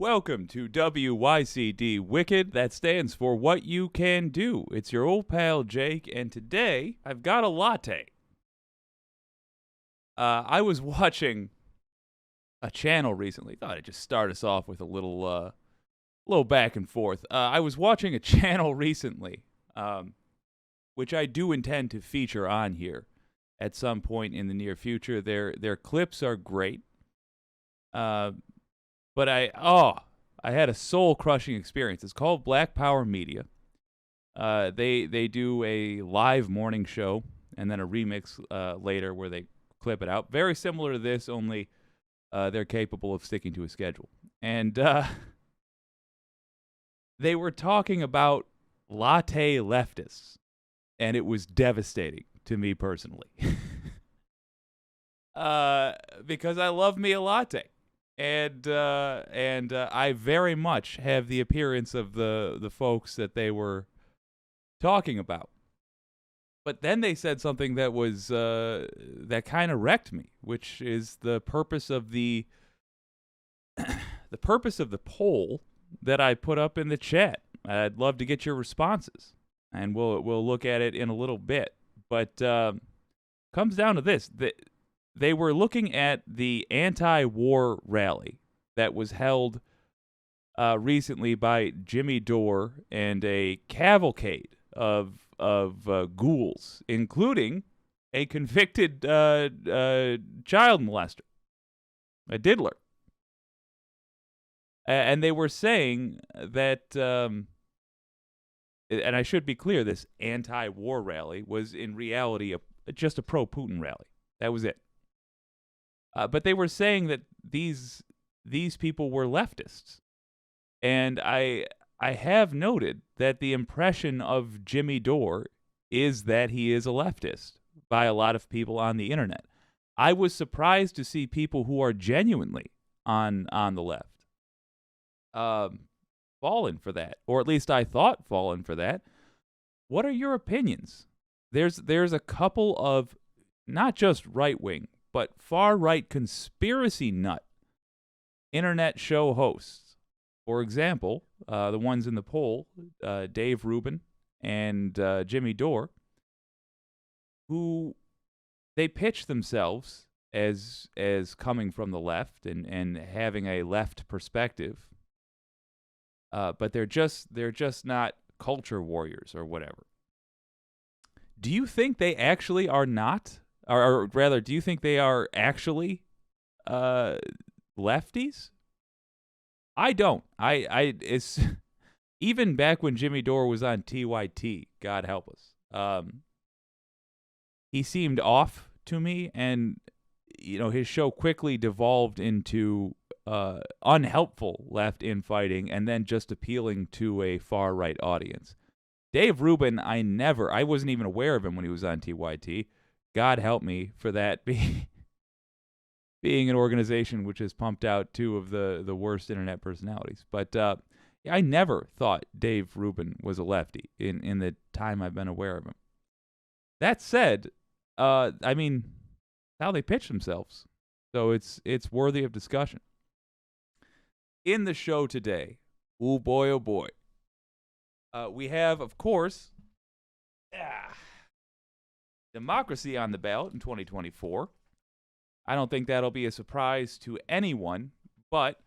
Welcome to WYCD Wicked. That stands for What You Can Do. It's your old pal Jake, and today I've got a latte. I was watching a channel recently. Thought I'd just start us off with a little back and forth. I was watching a channel recently, which I do intend to feature on here at some point in the near future. Their clips are great. But I had a soul-crushing experience. It's called Black Power Media. They do a live morning show and then a remix later where they clip it out. Very similar to this, only they're capable of sticking to a schedule. And they were talking about latte leftists, and it was devastating to me personally. Because I love me a latte. And I very much have the appearance of the folks that they were talking about. But then they said something that was that kind of wrecked me, which is the purpose of the purpose of the poll that I put up in the chat. I'd love to get your responses, and we'll look at it in a little bit. But comes down to this. They were looking at the anti-war rally that was held recently by Jimmy Dore and a cavalcade of ghouls, including a convicted child molester, a diddler. And they were saying that, and I should be clear, this anti-war rally was in reality just a pro-Putin rally. That was it. But they were saying that these people were leftists. And I have noted that the impression of Jimmy Dore is that he is a leftist by a lot of people on the internet. I was surprised to see people who are genuinely on the left fallen for that, or at least I thought fallen for that. What are your opinions? There's a couple of not just right-wing, but far-right conspiracy nut internet show hosts. For example, the ones in the poll, Dave Rubin and Jimmy Dore, who they pitch themselves as coming from the left and having a left perspective, but they're just not culture warriors or whatever. Do you think they actually are not? Or rather, do you think they are actually lefties? I don't. It's even back when Jimmy Dore was on TYT, God help us. He seemed off to me, and his show quickly devolved into unhelpful left infighting, and then just appealing to a far right audience. Dave Rubin, I wasn't even aware of him when he was on TYT. God help me for that being an organization which has pumped out two of the worst internet personalities. But I never thought Dave Rubin was a lefty in the time I've been aware of him. That said, how they pitch themselves. So it's worthy of discussion. In the show today, oh boy, we have, of course, democracy on the ballot in 2024. I don't think that'll be a surprise to anyone, but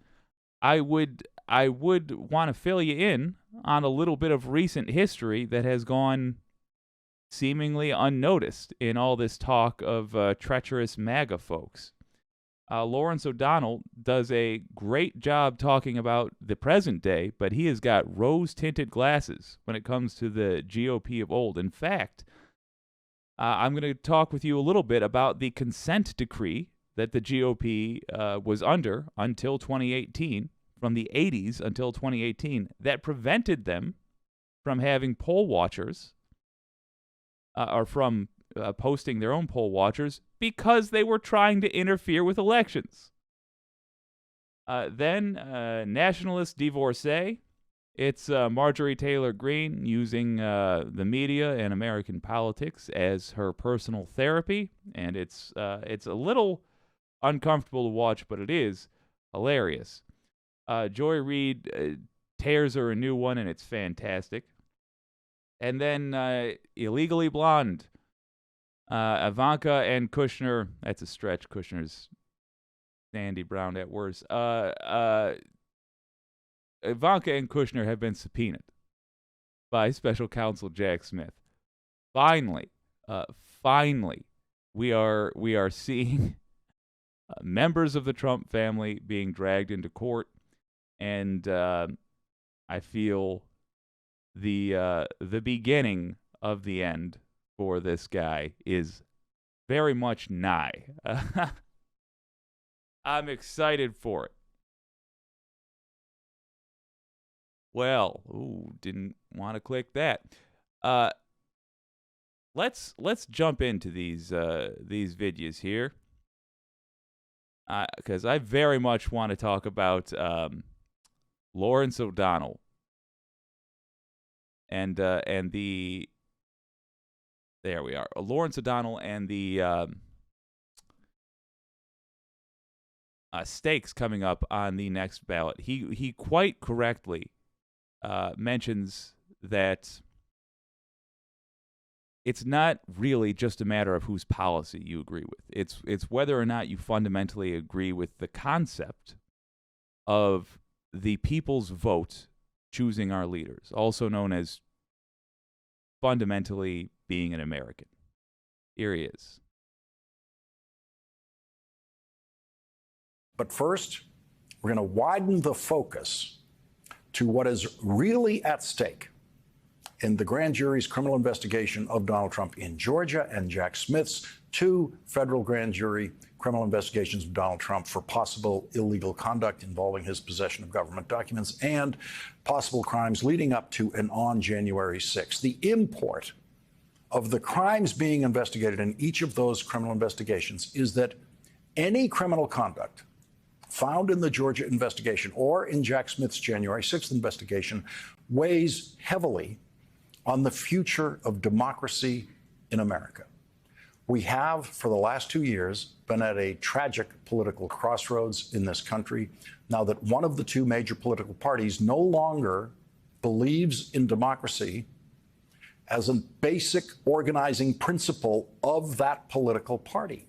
I would want to fill you in on a little bit of recent history that has gone seemingly unnoticed in all this talk of treacherous MAGA folks. Lawrence O'Donnell does a great job talking about the present day, but he has got rose-tinted glasses when it comes to the GOP of old. In fact, I'm going to talk with you a little bit about the consent decree that the GOP was under until 2018, from the 80s until 2018, that prevented them from having poll watchers, or from posting their own poll watchers, because they were trying to interfere with elections. Then, nationalist divorcee. It's Marjorie Taylor Greene using the media and American politics as her personal therapy, and it's a little uncomfortable to watch, but it is hilarious. Joy Reid tears her a new one, and it's fantastic. And then Illegally Blonde. Ivanka and Kushner. That's a stretch. Kushner's Sandy Brown at worst. Ivanka and Kushner have been subpoenaed by Special Counsel Jack Smith. Finally, we are seeing members of the Trump family being dragged into court, and I feel the beginning of the end for this guy is very much nigh. I'm excited for it. Well, didn't want to click that. Let's jump into these videos here, because I very much want to talk about Lawrence O'Donnell and the there we are, Lawrence O'Donnell and the stakes coming up on the next ballot. He quite correctly mentions that it's not really just a matter of whose policy you agree with. It's whether or not you fundamentally agree with the concept of the people's vote choosing our leaders, also known as fundamentally being an American. Here he is. But first, we're going to widen the focus to what is really at stake in the grand jury's criminal investigation of Donald Trump in Georgia and Jack Smith's two federal grand jury criminal investigations of Donald Trump for possible illegal conduct involving his possession of government documents and possible crimes leading up to and on January 6th. The import of the crimes being investigated in each of those criminal investigations is that any criminal conduct found in the Georgia investigation or in Jack Smith's January 6th investigation weighs heavily on the future of democracy in America. We have, for the last 2 years, been at a tragic political crossroads in this country now that one of the two major political parties no longer believes in democracy as a basic organizing principle of that political party.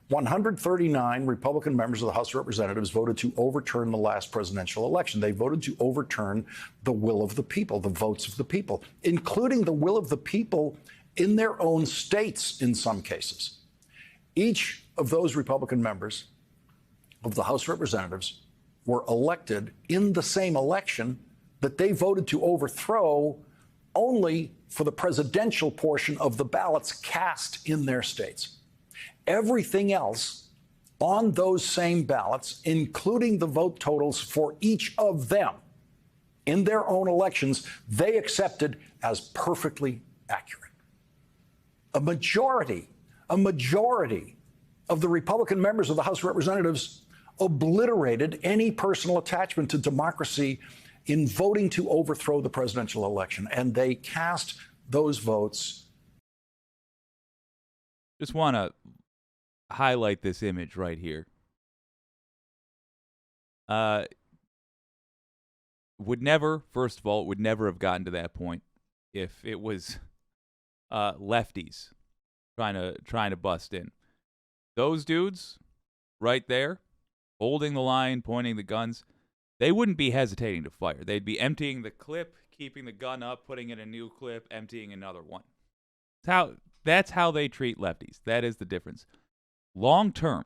139 Republican members of the House of Representatives voted to overturn the last presidential election. They voted to overturn the will of the people, the votes of the people, including the will of the people in their own states in some cases. Each of those Republican members of the House of Representatives were elected in the same election that they voted to overthrow only for the presidential portion of the ballots cast in their states. Everything else on those same ballots, including the vote totals for each of them in their own elections, they accepted as perfectly accurate. A majority of the Republican members of the House of Representatives obliterated any personal attachment to democracy in voting to overthrow the presidential election, and they cast those votes. Just want to highlight this image right here. First of all, would never have gotten to that point if it was lefties trying to bust in. Those dudes right there, holding the line, pointing the guns, they wouldn't be hesitating to fire. They'd be emptying the clip, keeping the gun up, putting in a new clip, emptying another one. That's how they treat lefties. That is the difference. Long term,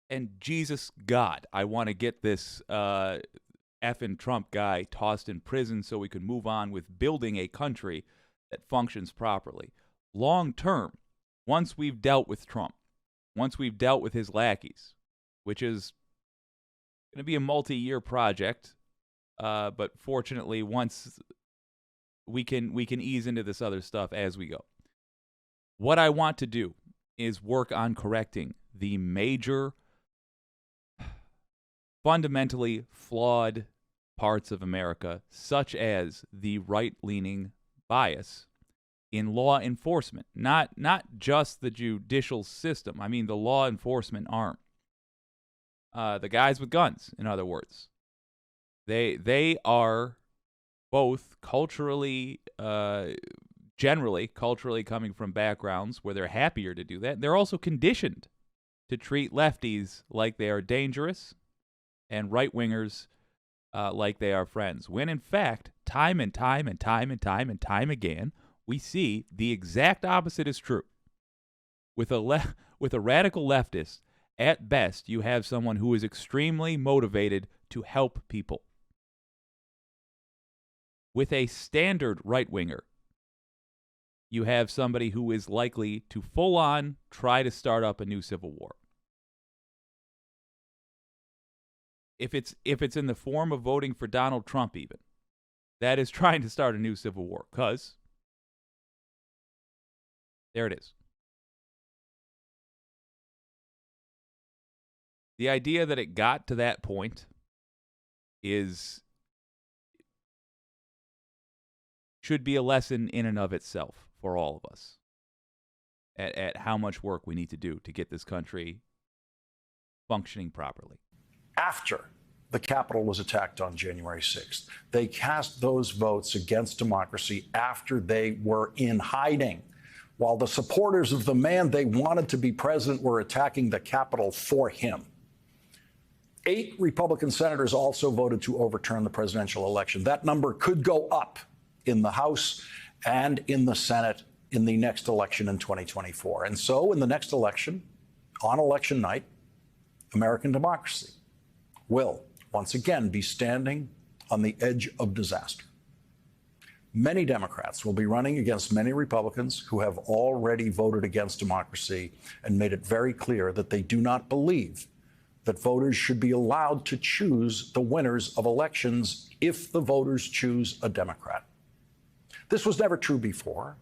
and Jesus God, I want to get this effing Trump guy tossed in prison so we can move on with building a country that functions properly. Long term, once we've dealt with Trump, once we've dealt with his lackeys, which is going to be a multi-year project, but fortunately, once we can ease into this other stuff as we go. What I want to do is work on correcting the major, fundamentally flawed parts of America, such as the right-leaning bias in law enforcement. Not just the judicial system. I mean the law enforcement arm. The guys with guns, in other words. They are both culturally, generally culturally coming from backgrounds where they're happier to do that. They're also conditioned to treat lefties like they are dangerous and right-wingers like they are friends. When in fact, time and time again, we see the exact opposite is true. With a radical leftist, at best, you have someone who is extremely motivated to help people. With a standard right-winger, you have somebody who is likely to full-on try to start up a new civil war. If it's in the form of voting for Donald Trump even, that is trying to start a new civil war, because there it is. The idea that it got to that point should be a lesson in and of itself for all of us at how much work we need to do to get this country functioning properly. After the Capitol was attacked on January 6th, they cast those votes against democracy after they were in hiding, while the supporters of the man they wanted to be president were attacking the Capitol for him. 8 Republican senators also voted to overturn the presidential election. That number could go up in the House and in the Senate in the next election in 2024. And so in the next election, on election night, American democracy will once again be standing on the edge of disaster. Many Democrats will be running against many Republicans who have already voted against democracy and made it very clear that they do not believe that voters should be allowed to choose the winners of elections if the voters choose a Democrat. This was never true before.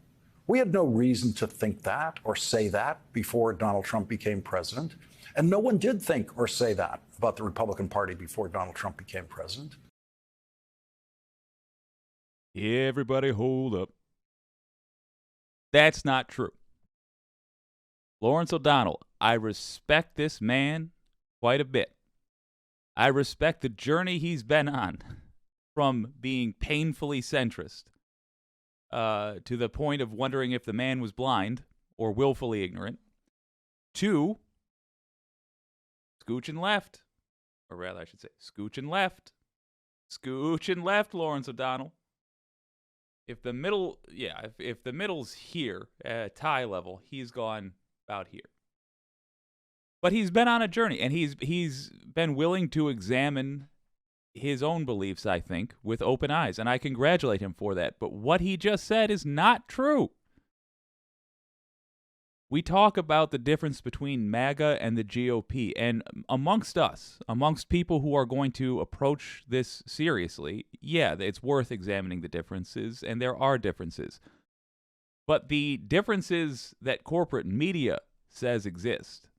We had no reason to think that or say that before Donald Trump became president. And no one did think or say that about the Republican Party before Donald Trump became president. Everybody hold up. That's not true. Lawrence O'Donnell, I respect this man quite a bit. I respect the journey he's been on from being painfully centrist to the point of wondering if the man was blind or willfully ignorant, to scooching left, or rather I should say scooching left, Lawrence O'Donnell. If the middle, if the middle's here at tie level, he's gone about here. But he's been on a journey, and he's been willing to examine his own beliefs, I think, with open eyes, and I congratulate him for that. But what he just said is not true. We talk about the difference between MAGA and the GOP, and amongst us, amongst people who are going to approach this seriously, yeah, it's worth examining the differences, and there are differences. But the differences that corporate media says exist,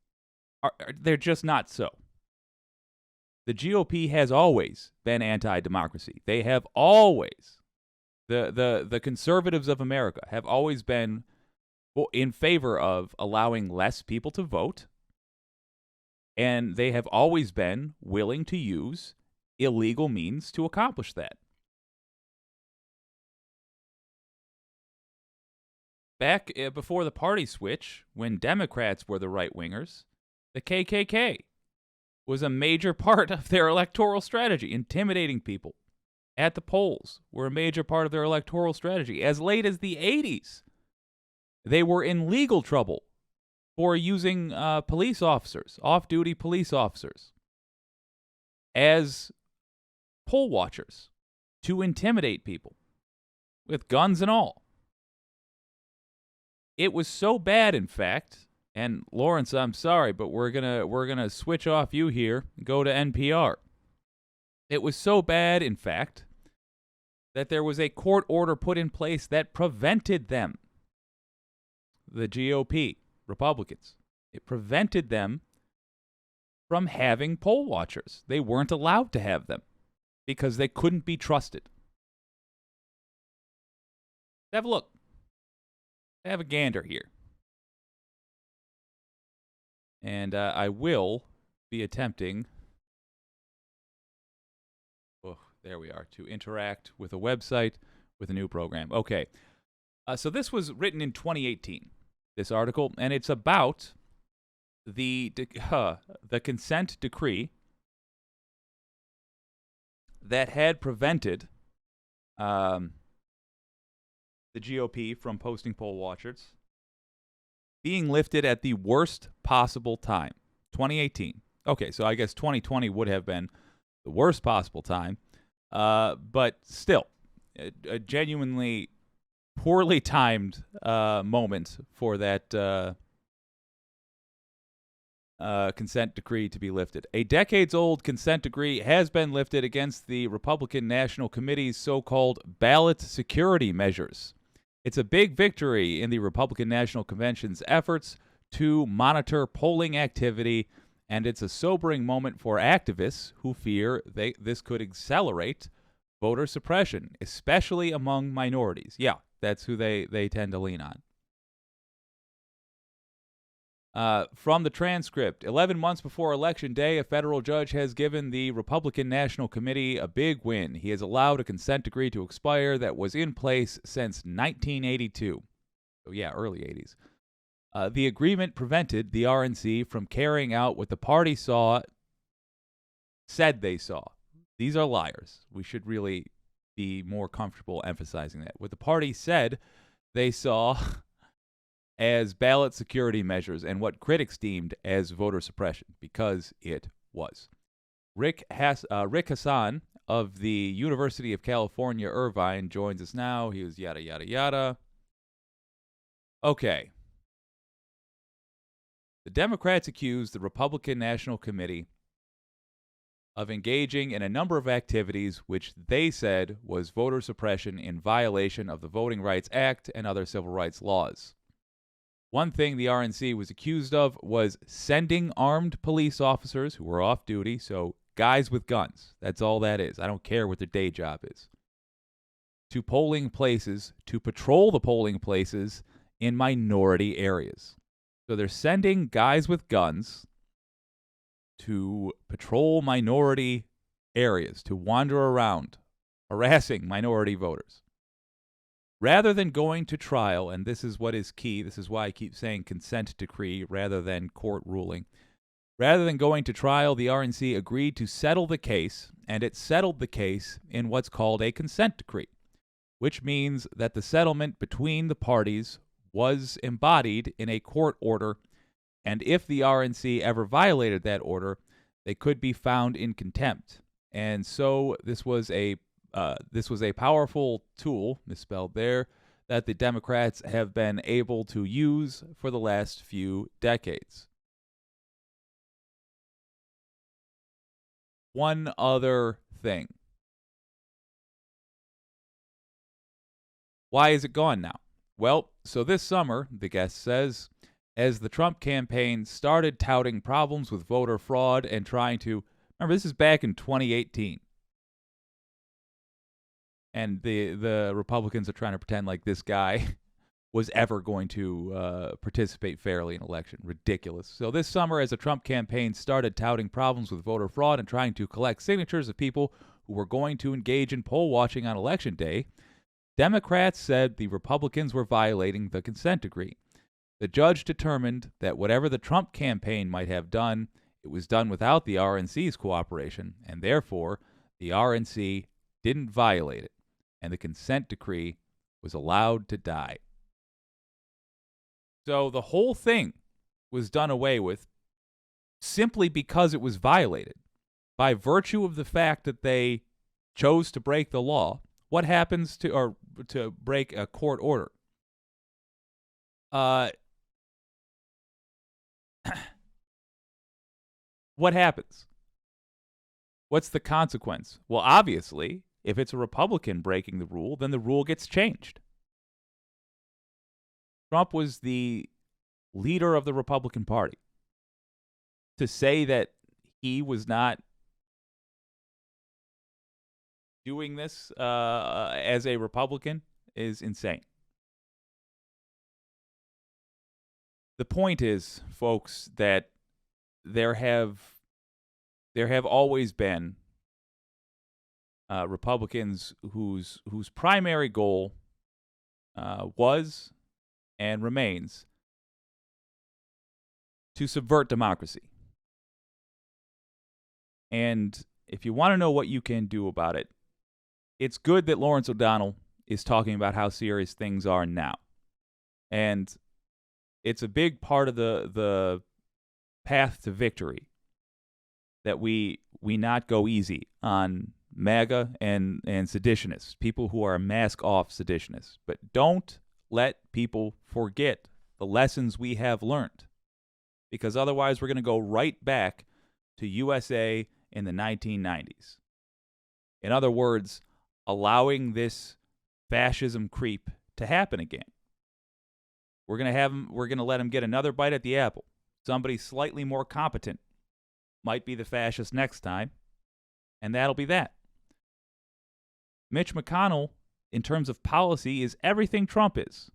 they're just not so. The GOP has always been anti-democracy. They have always, the conservatives of America have always been in favor of allowing less people to vote, and they have always been willing to use illegal means to accomplish that. Back before the party switch, when Democrats were the right-wingers, the KKK was a major part of their electoral strategy. Intimidating people at the polls were a major part of their electoral strategy. As late as the 80s, they were in legal trouble for using police officers, off-duty police officers, as poll watchers to intimidate people with guns and all. It was so bad, in fact, and Lawrence, I'm sorry, but we're gonna switch off you here and go to NPR. It was so bad, in fact, that there was a court order put in place that prevented them, the GOP, Republicans, it prevented them from having poll watchers. They weren't allowed to have them because they couldn't be trusted. Have a look. Have a gander here. And I will be attempting. Oh, There we are. To interact with a website with a new program. Okay. So this was written in 2018, this article, and it's about the consent decree that had prevented the GOP from posting poll watchers being lifted at the worst possible time, 2018. Okay, so I guess 2020 would have been the worst possible time, but still, a genuinely poorly timed moment for that consent decree to be lifted. A decades-old consent decree has been lifted against the Republican National Committee's so-called ballot security measures. It's a big victory in the Republican National Convention's efforts to monitor polling activity, and it's a sobering moment for activists who fear this could accelerate voter suppression, especially among minorities. Yeah, that's who they tend to lean on. From the transcript, 11 months before Election Day, a federal judge has given the Republican National Committee a big win. He has allowed a consent decree to expire that was in place since 1982. So yeah, early 80s. The agreement prevented the RNC from carrying out what the party said they saw. These are liars. We should really be more comfortable emphasizing that. What the party said they saw as ballot security measures and what critics deemed as voter suppression, because it was. Rick Hassan of the University of California, Irvine, joins us now. He was yada, yada, yada. Okay. The Democrats accused the Republican National Committee of engaging in a number of activities which they said was voter suppression in violation of the Voting Rights Act and other civil rights laws. One thing the RNC was accused of was sending armed police officers who were off duty, so guys with guns, that's all that is. I don't care what their day job is, to polling places to patrol the polling places in minority areas. So they're sending guys with guns to patrol minority areas, to wander around, harassing minority voters. Rather than going to trial, and this is what is key, this is why I keep saying consent decree rather than court ruling. Rather than going to trial, the RNC agreed to settle the case, and it settled the case in what's called a consent decree, which means that the settlement between the parties was embodied in a court order, and if the RNC ever violated that order, they could be found in contempt. And so this was a powerful tool, misspelled there, that the Democrats have been able to use for the last few decades. One other thing. Why is it gone now? Well, so this summer, the guest says, as the Trump campaign started touting problems with voter fraud and trying to, remember, this is back in 2018. And the Republicans are trying to pretend like this guy was ever going to participate fairly in an election. Ridiculous. So this summer, as the Trump campaign started touting problems with voter fraud and trying to collect signatures of people who were going to engage in poll watching on Election Day, Democrats said the Republicans were violating the consent decree. The judge determined that whatever the Trump campaign might have done, it was done without the RNC's cooperation, and therefore the RNC didn't violate it, and the consent decree was allowed to die. So the whole thing was done away with simply because it was violated. By virtue of the fact that they chose to break the law, what happens to break a court order? What happens? What's the consequence? Well, obviously, if it's a Republican breaking the rule, then the rule gets changed. Trump was the leader of the Republican Party. To say that he was not doing this as a Republican is insane. The point is, folks, that there have always been Republicans whose primary goal was and remains to subvert democracy. And if you want to know what you can do about it, it's good that Lawrence O'Donnell is talking about how serious things are now. And it's a big part of the path to victory that we not go easy on MAGA and seditionists, people who are mask-off seditionists. But don't let people forget the lessons we have learned, because otherwise we're going to go right back to USA in the 1990s. In other words, allowing this fascism creep to happen again. We're going to let him get another bite at the apple. Somebody slightly more competent might be the fascist next time, and that'll be that. Mitch McConnell, in terms of policy, is everything Trump is.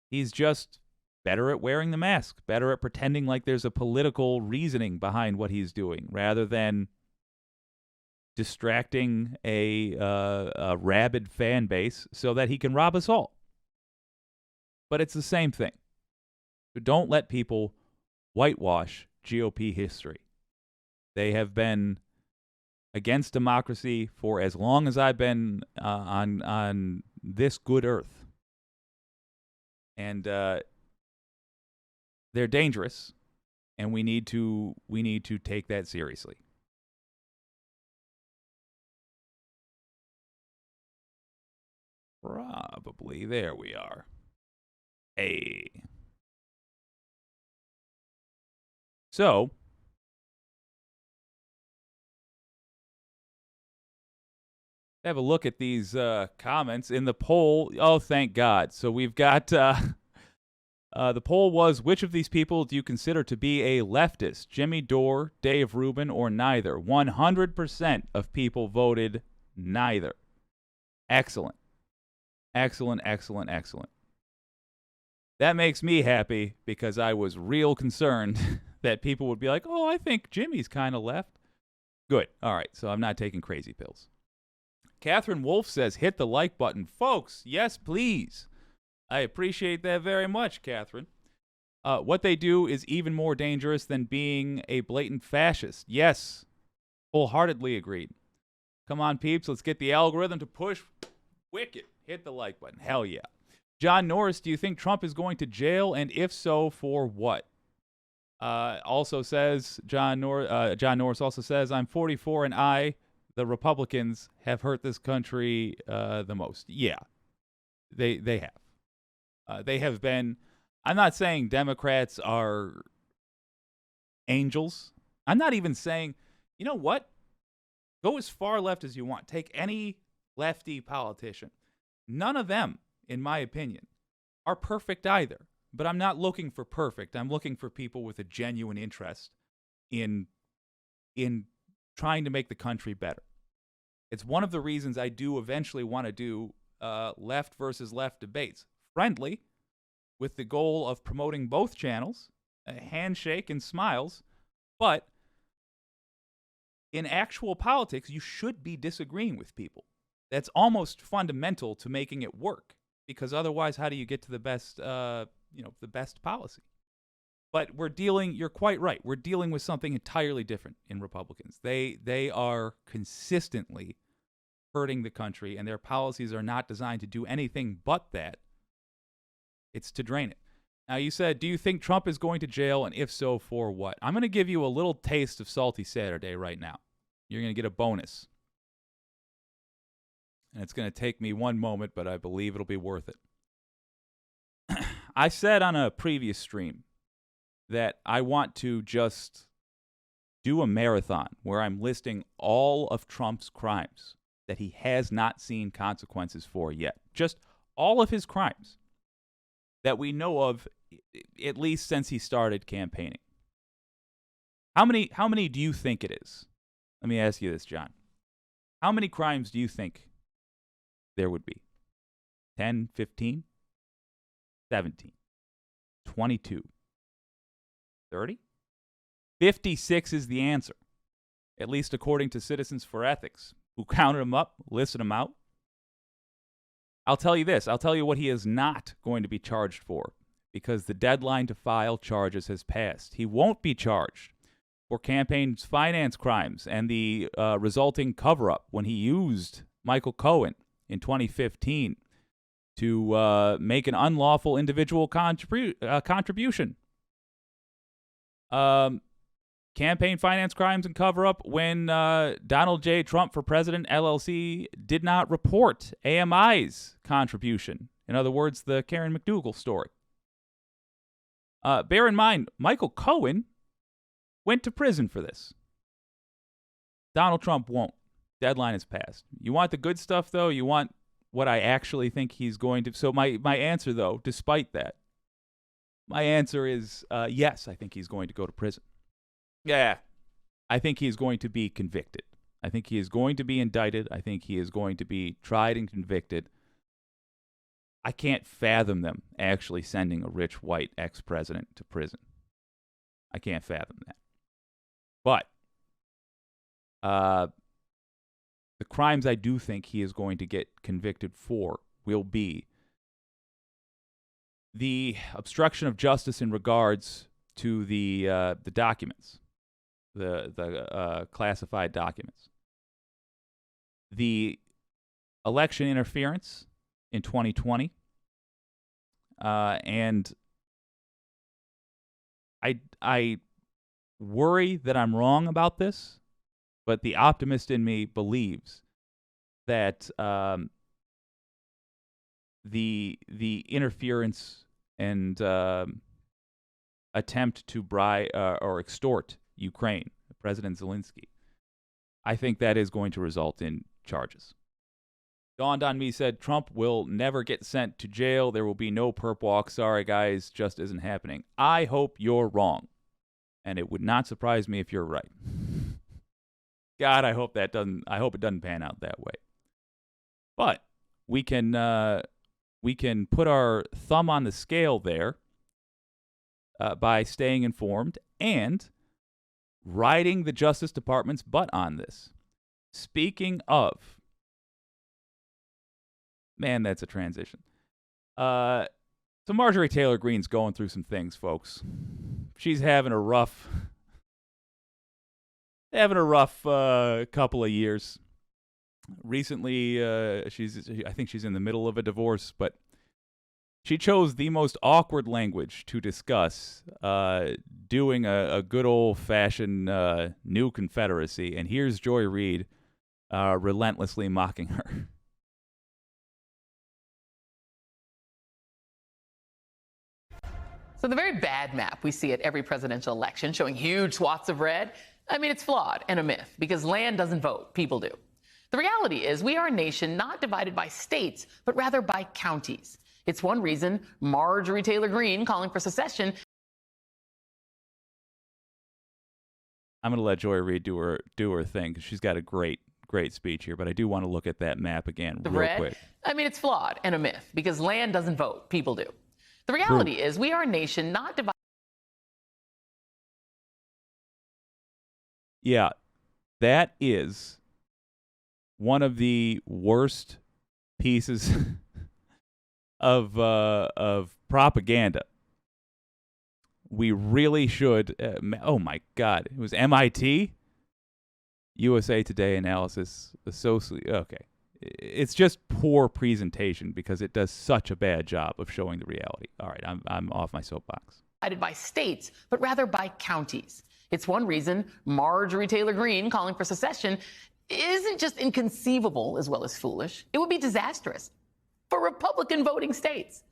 He's just better at wearing the mask, better at pretending like there's a political reasoning behind what he's doing, rather than distracting a rabid fan base so that he can rob us all. But it's the same thing. So don't let people whitewash GOP history. They have been against democracy for as long as I've been on this good earth. And they're dangerous, and we need to take that seriously. Probably. There we are. Hey. So, have a look at these comments in the poll. Oh, thank God. So we've got the poll was, which of these people do you consider to be a leftist? Jimmy Dore, Dave Rubin, or neither? 100% of people voted neither. Excellent. Excellent, excellent, excellent. That makes me happy, because I was real concerned that people would be like, oh, I think Jimmy's kind of left. Good. All right, so I'm not taking crazy pills. Catherine Wolf says, hit the like button. Folks, yes, please. I appreciate that very much, Catherine. What they do is even more dangerous than being a blatant fascist. Yes, wholeheartedly agreed. Come on, peeps, let's get the algorithm to push wicked. Hit the like button. Hell yeah. John Norris, do you think Trump is going to jail? And if so, for what? Also says, John Norris also says, I'm 44 and the Republicans, have hurt this country the most. Yeah, they have. They have been. I'm not saying Democrats are angels. I'm not even saying, you know what? Go as far left as you want. Take any lefty politician. None of them, in my opinion, are perfect either. But I'm not looking for perfect. I'm looking for people with a genuine interest in trying to make the country better. It's one of the reasons I do eventually want to do left versus left debates. Friendly, with the goal of promoting both channels, a handshake and smiles, but in actual politics, you should be disagreeing with people. That's almost fundamental to making it work, because otherwise, how do you get to the best, the best policy? But you're quite right. We're dealing with something entirely different in Republicans. They are consistently hurting the country, and their policies are not designed to do anything but that. It's to drain it. Now, you said, do you think Trump is going to jail, and if so, for what? I'm going to give you a little taste of Salty Saturday right now. You're going to get a bonus. And it's going to take me one moment, but I believe it'll be worth it. I said on a previous stream that I want to just do a marathon where I'm listing all of Trump's crimes that he has not seen consequences for yet. Just all of his crimes that we know of, at least since he started campaigning. How many do you think it is? Let me ask you this, John. How many crimes do you think there would be? 10, 15, 17, 22, 30? 56 is the answer, at least according to Citizens for Ethics. who counted him up, listed him out. I'll tell you this. I'll tell you what he is not going to be charged for, because the deadline to file charges has passed. He won't be charged for campaign finance crimes and the resulting cover-up when he used Michael Cohen in 2015 to make an unlawful individual contribution. Campaign finance crimes and cover-up when Donald J. Trump for President LLC did not report AMI's contribution. In other words, the Karen McDougal story. Bear in mind, Michael Cohen went to prison for this. Donald Trump won't. Deadline is passed. You want the good stuff, though? You want what I actually think he's going to... So my answer, though, despite that, my answer is yes, I think he's going to go to prison. Yeah, I think he is going to be convicted. I think he is going to be indicted. I think he is going to be tried and convicted. I can't fathom them actually sending a rich white ex-president to prison. I can't fathom that. But the crimes I do think he is going to get convicted for will be the obstruction of justice in regards to the documents, the classified documents, the election interference in 2020, and I worry that I'm wrong about this, but the optimist in me believes that the interference and attempt to bribe or extort Ukraine, President Zelensky, I think that is going to result in charges. Dawned on me said Trump will never get sent to jail. There will be no perp walk. Sorry, guys, just isn't happening. I hope you're wrong, and it would not surprise me if you're right. God, I hope it doesn't pan out that way. But we can put our thumb on the scale there by staying informed and riding the Justice Department's butt on this. Speaking of, man, that's a transition. So Marjorie Taylor Greene's going through some things, folks. She's having a rough couple of years. Recently, I think she's in the middle of a divorce, but she chose the most awkward language to discuss doing a good old-fashioned new Confederacy, and here's Joy Reid relentlessly mocking her. So the very bad map we see at every presidential election showing huge swaths of red, I mean, it's flawed and a myth because land doesn't vote, people do. The reality is we are a nation not divided by states, but rather by counties. It's one reason Marjorie Taylor Greene calling for secession. I'm going to let Joy Reid do her thing because she's got a great speech here, but I do want to look at that map again real quick. I mean, it's flawed and a myth because land doesn't vote, people do. The reality is we are a nation not divided. Yeah, that is one of the worst pieces of propaganda. We really should. Oh my God! It was MIT, USA Today analysis associate. Okay, it's just poor presentation because it does such a bad job of showing the reality. All right, I'm off my soapbox. Divided by states, but rather by counties. It's one reason Marjorie Taylor Greene calling for secession isn't just inconceivable as well as foolish. It would be disastrous for Republican voting states.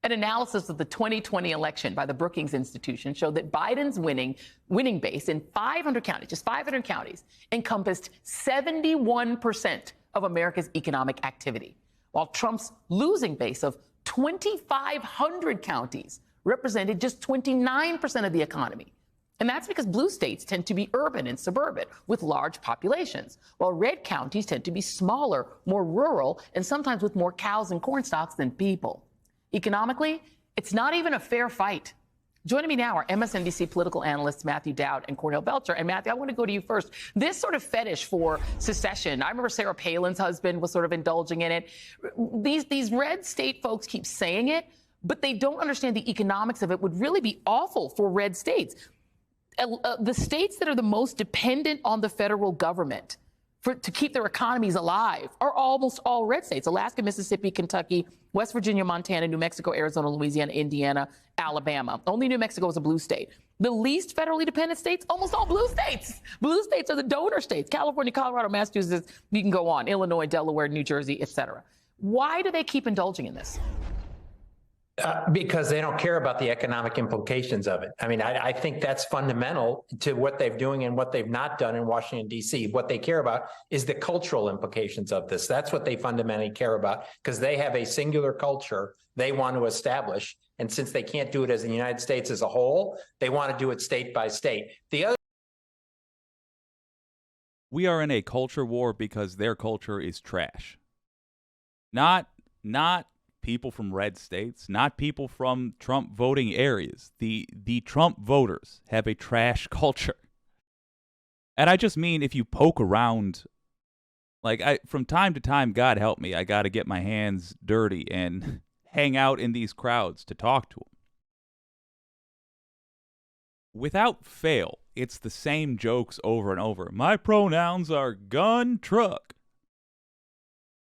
An analysis of the 2020 election by the Brookings Institution showed that Biden's winning base in 500 counties, just 500 counties, encompassed 71% of America's economic activity, while Trump's losing base of 2,500 counties represented just 29% of the economy. And that's because blue states tend to be urban and suburban with large populations, while red counties tend to be smaller, more rural, and sometimes with more cows and corn stalks than people. Economically, it's not even a fair fight. Joining me now are MSNBC political analysts Matthew Dowd and Cornel Belcher. And Matthew, I want to go to you first. This sort of fetish for secession, I remember Sarah Palin's husband was sort of indulging in it. These red state folks keep saying it, but they don't understand the economics of it would really be awful for red states. The states that are the most dependent on the federal government to keep their economies alive are almost all red states: Alaska, Mississippi, Kentucky, West Virginia, Montana, New Mexico, Arizona, Louisiana, Indiana, Alabama. Only New Mexico is a blue state. The least federally dependent states, almost all blue states. Blue states are the donor states: California, Colorado, Massachusetts, you can go on, Illinois, Delaware, New Jersey, et cetera. Why do they keep indulging in this? Because they don't care about the economic implications of it. I mean, I think that's fundamental to what they're doing and what they've not done in Washington, D.C. What they care about is the cultural implications of this. That's what they fundamentally care about, because they have a singular culture they want to establish. And since they can't do it as the United States as a whole, they want to do it state by state. We are in a culture war because their culture is trash. Not people from red states, not people from Trump voting areas. The Trump voters have a trash culture. And I just mean, if you poke around, from time to time, God help me, I got to get my hands dirty and hang out in these crowds to talk to them. Without fail, it's the same jokes over and over. My pronouns are gun, truck.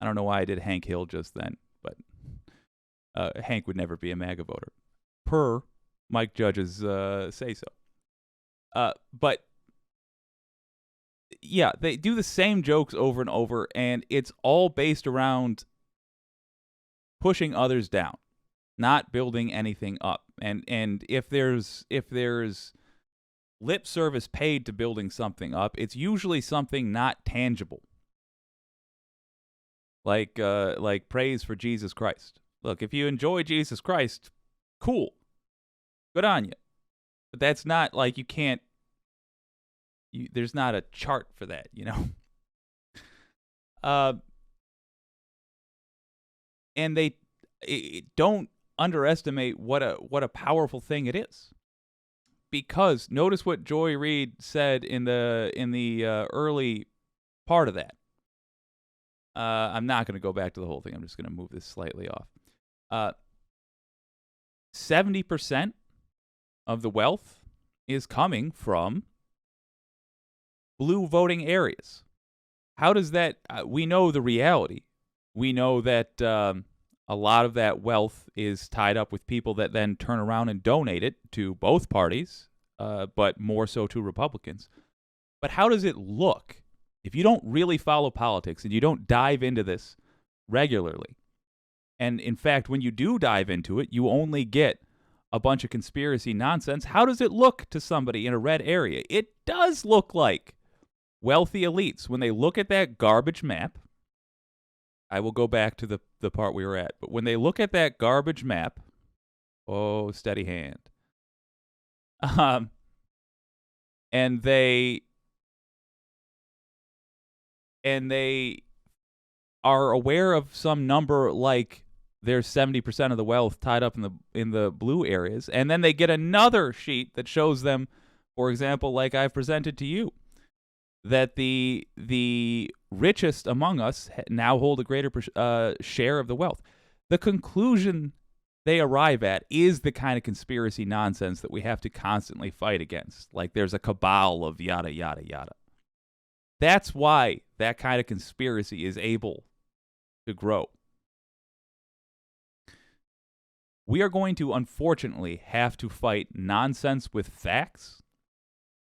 I don't know why I did Hank Hill just then, but Hank would never be a MAGA voter, per Mike Judge's say-so. But, yeah, they do the same jokes over and over, and it's all based around pushing others down, not building anything up. And if there's lip service paid to building something up, it's usually something not tangible, like praise for Jesus Christ. Look, if you enjoy Jesus Christ, cool. Good on you. But that's not like you can't, there's not a chart for that, you know? And they don't underestimate what a powerful thing it is. Because notice what Joy Reid said in the early part of that. I'm not going to go back to the whole thing. I'm just going to move this slightly off. 70% of the wealth is coming from blue voting areas. How does that? We know the reality. We know that a lot of that wealth is tied up with people that then turn around and donate it to both parties, but more so to Republicans. But how does it look if you don't really follow politics and you don't dive into this regularly? And in fact, when you do dive into it, you only get a bunch of conspiracy nonsense. How does it look to somebody in a red area? It does look like wealthy elites. When they look at that garbage map, I will go back to the part we were at, but when they look at that garbage map, oh, steady hand. And they are aware of some number, like there's 70% of the wealth tied up in the blue areas, and then they get another sheet that shows them, for example, like I've presented to you, that the richest among us now hold a greater share of the wealth. The conclusion they arrive at is the kind of conspiracy nonsense that we have to constantly fight against. Like there's a cabal of yada, yada, yada. That's why that kind of conspiracy is able to grow. We are going to, unfortunately, have to fight nonsense with facts,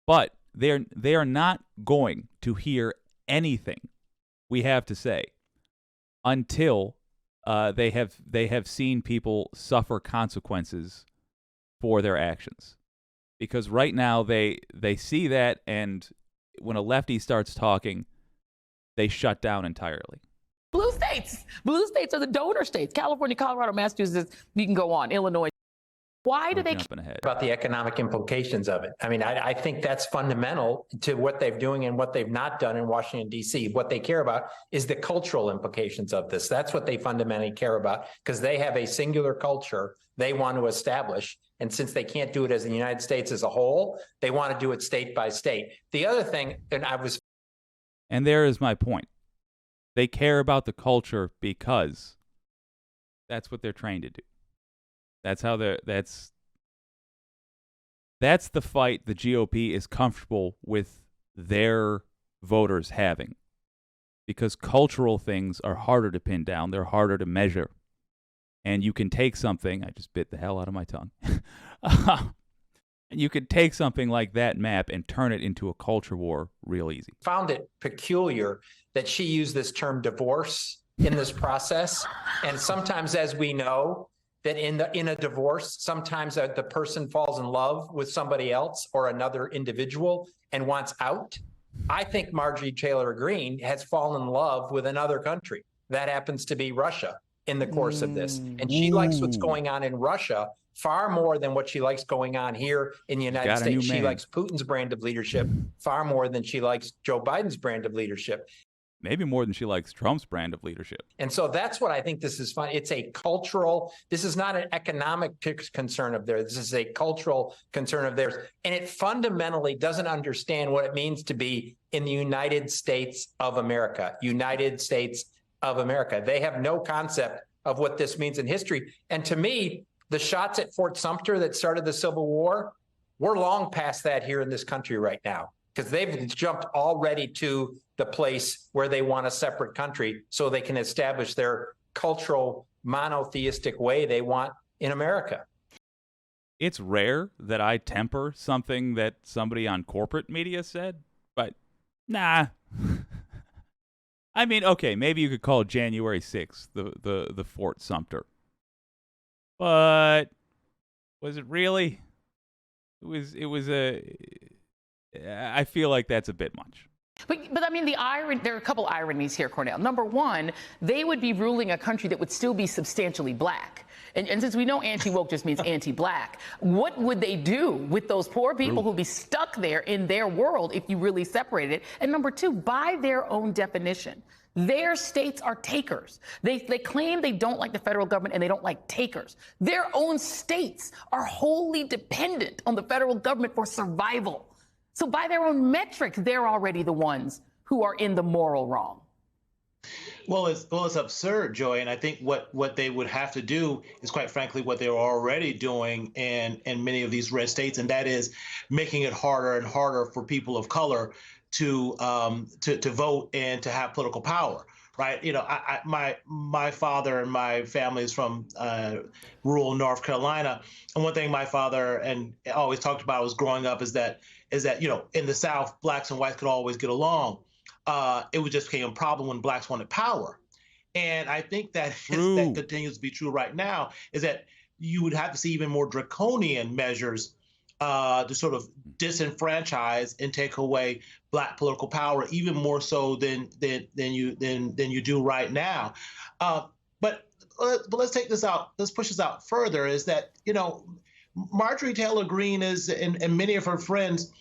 but they are not going to hear anything we have to say until they have seen people suffer consequences for their actions. Because right now they see that, and when a lefty starts talking, they shut down entirely. Blue states are the donor states: California, Colorado, Massachusetts, you can go on, Illinois. Why do they jumping ahead about the economic implications of it? I mean, I think that's fundamental to what they're doing and what they've not done in Washington, D.C. What they care about is the cultural implications of this. That's what they fundamentally care about, because they have a singular culture they want to establish. And since they can't do it as the United States as a whole, they want to do it state by state. The other thing, and there is my point. They care about the culture because that's what they're trained to do. That's how that's the fight the GOP is comfortable with their voters having. Because cultural things are harder to pin down, they're harder to measure. And you can take something, I just bit the hell out of my tongue. You could take something like that map and turn it into a culture war real easy. Found it peculiar that she used this term divorce in this process. And sometimes, as we know, that in a divorce, sometimes the person falls in love with somebody else or another individual and wants out. I think Marjorie Taylor Greene has fallen in love with another country. That happens to be Russia in the course of this. And she likes what's going on in Russia far more than what she likes going on here in the United States. She likes Putin's brand of leadership far more than she likes Joe Biden's brand of leadership. Maybe more than she likes Trump's brand of leadership. And so that's what I think this is fun. It's a cultural, this is not an economic concern of theirs. This is a cultural concern of theirs. And it fundamentally doesn't understand what it means to be in the United States of America. United States of America. They have no concept of what this means in history. And to me, the shots at Fort Sumter that started the Civil War, we're long past that here in this country right now, because they've jumped already to the place where they want a separate country so they can establish their cultural monotheistic way they want in America. It's rare that I temper something that somebody on corporate media said, but nah. I mean, okay, maybe you could call January 6th the Fort Sumter. But was it really? It was I feel like that's a bit much. But I mean, there are a couple ironies here, Cornell. Number one, they would be ruling a country that would still be substantially black. And since we know anti-woke just means anti-black, what would they do with those poor people who'd be stuck there in their world if you really separated it? And number two, by their own definition, their states are takers. They claim they don't like the federal government and they don't like takers. Their own states are wholly dependent on the federal government for survival. So by their own metrics, they're already the ones who are in the moral wrong. Well, it's absurd, Joy. And I think what they would have to do is, quite frankly, what they're already doing in many of these red states, and that is making it harder and harder for people of color to vote and to have political power. Right. You know, my father and my family is from rural North Carolina. And one thing my father and always talked about was growing up is that, you know, in the South, blacks and whites could always get along. It would just became a problem when blacks wanted power. And I think that that continues to be true right now, is that you would have to see even more draconian measures to sort of disenfranchise and take away black political power, even more so than you do right now. But let's take this out. Let's push this out further. Is that, you know, Marjorie Taylor Greene is and many of her friends,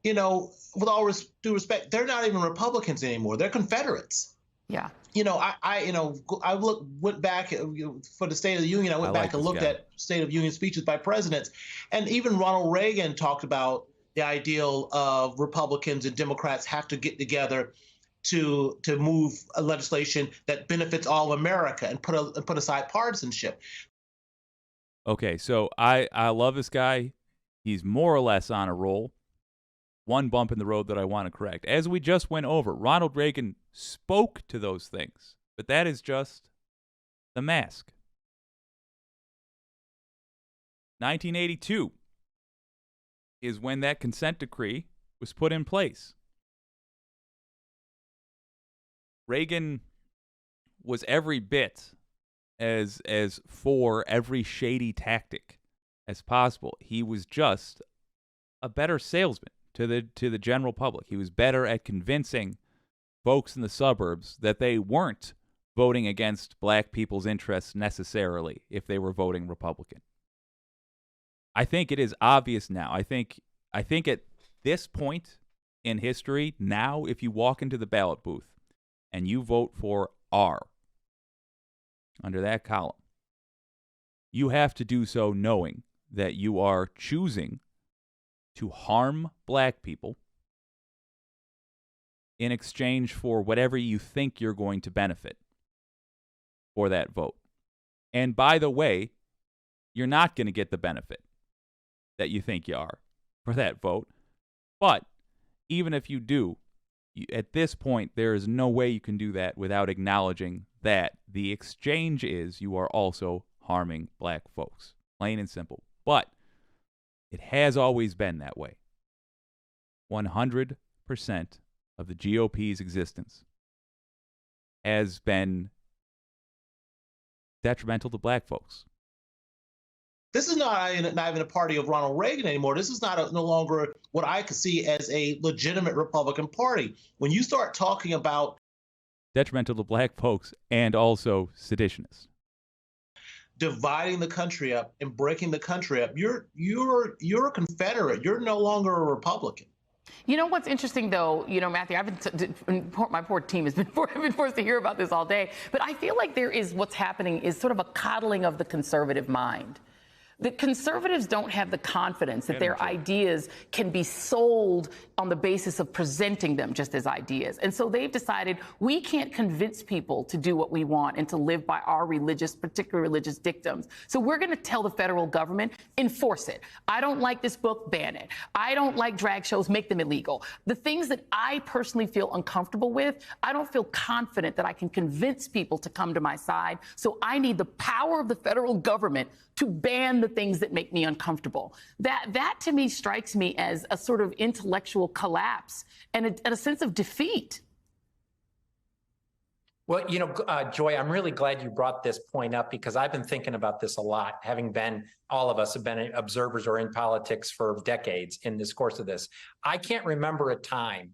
you know, with all due respect, they're not even Republicans anymore. They're Confederates. Yeah. You know, I went back for the State of the Union. I went back and looked at State of Union speeches by presidents, and even Ronald Reagan talked about the ideal of Republicans and Democrats have to get together to move a legislation that benefits all of America and put aside partisanship. Okay, so I love this guy. He's more or less on a roll. One bump in the road that I want to correct. As we just went over, Ronald Reagan spoke to those things, but that is just the mask. 1982 is when that consent decree was put in place. Reagan was every bit as for every shady tactic as possible. He was just a better salesman to the general public. He was better at convincing folks in the suburbs that they weren't voting against black people's interests necessarily if they were voting Republican. I think it is obvious now. I think at this point in history, now if you walk into the ballot booth and you vote for R under that column, you have to do so knowing that you are choosing to harm black people in exchange for whatever you think you're going to benefit for that vote. And by the way, you're not going to get the benefit that you think you are for that vote. But even if you do, at this point, there is no way you can do that without acknowledging that the exchange is you are also harming black folks. Plain and simple. But it has always been that way. 100% of the GOP's existence has been detrimental to black folks. This is not even a party of Ronald Reagan anymore. This is no longer what I could see as a legitimate Republican Party. When you start talking about detrimental to black folks and also seditionists, dividing the country up and breaking the country up, you're a Confederate. You're no longer a Republican. You know what's interesting, though, Matthew, my poor team has been forced to hear about this all day, but I feel like what's happening is sort of a coddling of the conservative mind. The conservatives don't have the confidence that their ideas can be sold on the basis of presenting them just as ideas. And so they've decided we can't convince people to do what we want and to live by our particular religious dictums. So we're going to tell the federal government, enforce it. I don't like this book, ban it. I don't like drag shows, make them illegal. The things that I personally feel uncomfortable with, I don't feel confident that I can convince people to come to my side. So I need the power of the federal government to ban the things that make me uncomfortable. That to me strikes me as a sort of intellectual collapse and a sense of defeat. Well, Joy, I'm really glad you brought this point up because I've been thinking about this a lot, all of us have been observers or in politics for decades in this course of this. I can't remember a time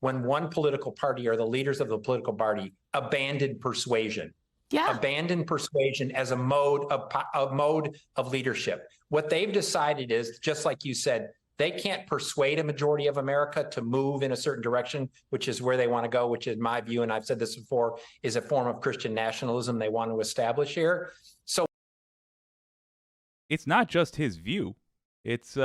when one political party or the leaders of the political party abandoned persuasion. Yeah. Abandon persuasion as a mode of leadership. What they've decided is, just like you said, they can't persuade a majority of America to move in a certain direction, which is where they want to go, which is my view, and I've said this before, is a form of Christian nationalism they want to establish here. So it's not just his view. It's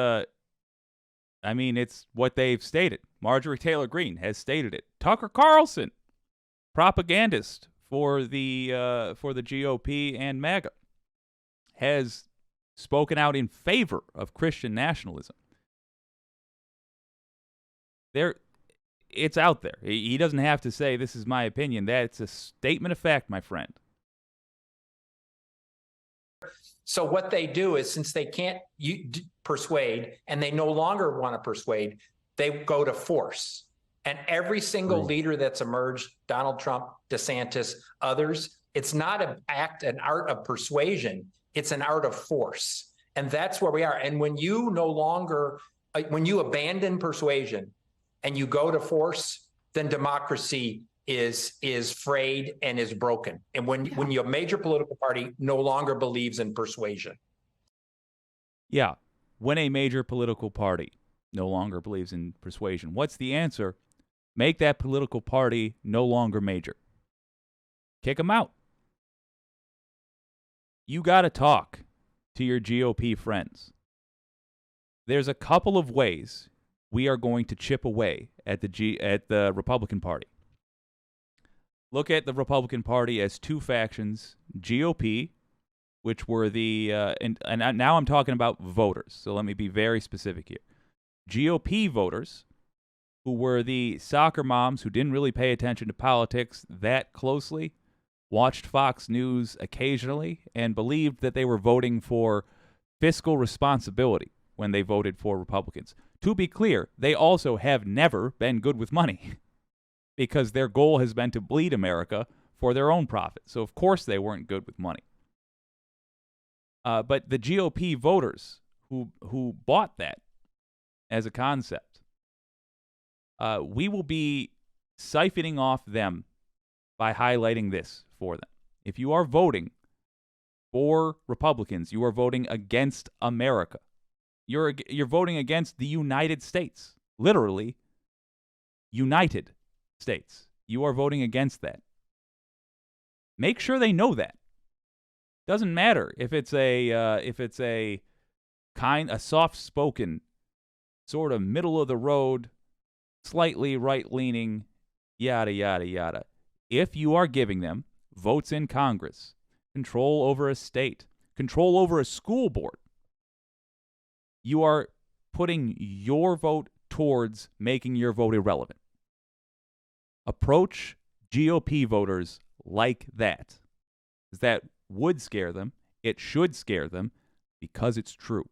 it's what they've stated. Marjorie Taylor Greene has stated it. Tucker Carlson, propagandist for the GOP and MAGA, has spoken out in favor of Christian nationalism. It's out there. He doesn't have to say, this is my opinion. That's a statement of fact, my friend. So what they do is, since they can't persuade and they no longer want to persuade, they go to force. And every single leader that's emerged, Donald Trump, DeSantis, others, it's not an art of persuasion. It's an art of force. And that's where we are. And when you when you abandon persuasion and you go to force, then democracy is frayed and is broken. And when your major political party no longer believes in persuasion. Yeah. When a major political party no longer believes in persuasion, what's the answer? Make that political party no longer major. Kick them out. You got to talk to your GOP friends. There's a couple of ways we are going to chip away at the Republican Party. Look at the Republican Party as two factions: GOP, which were and now I'm talking about voters. So let me be very specific here. GOP voters, who were the soccer moms who didn't really pay attention to politics that closely, watched Fox News occasionally, and believed that they were voting for fiscal responsibility when they voted for Republicans. To be clear, they also have never been good with money because their goal has been to bleed America for their own profit. So, of course, they weren't good with money. But the GOP voters who bought that as a concept, we will be siphoning off them by highlighting this for them. If you are voting for Republicans, you are voting against America. You're voting against the United States. Literally, United States. You are voting against that. Make sure they know that. Doesn't matter if it's a a soft-spoken, sort of middle-of-the-road, slightly right-leaning, yada, yada, yada. If you are giving them votes in Congress, control over a state, control over a school board, you are putting your vote towards making your vote irrelevant. Approach GOP voters like that. That would scare them. It should scare them because it's true.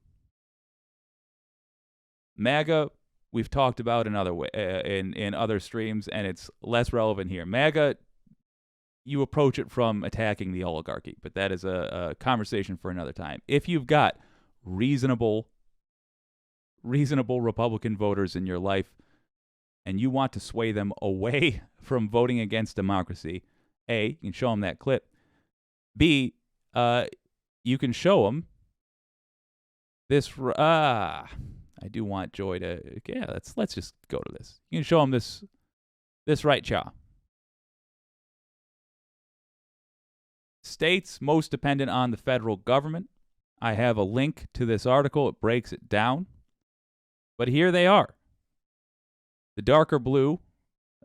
MAGA, we've talked about in other streams, and it's less relevant here. MAGA, you approach it from attacking the oligarchy, but that is a conversation for another time. If you've got reasonable Republican voters in your life, and you want to sway them away from voting against democracy, A, you can show them that clip. B, you can show them this. I do want Joy to. Yeah, let's just go to this. You can show them this right chaw. States most dependent on the federal government. I have a link to this article. It breaks it down. But here they are. The darker blue,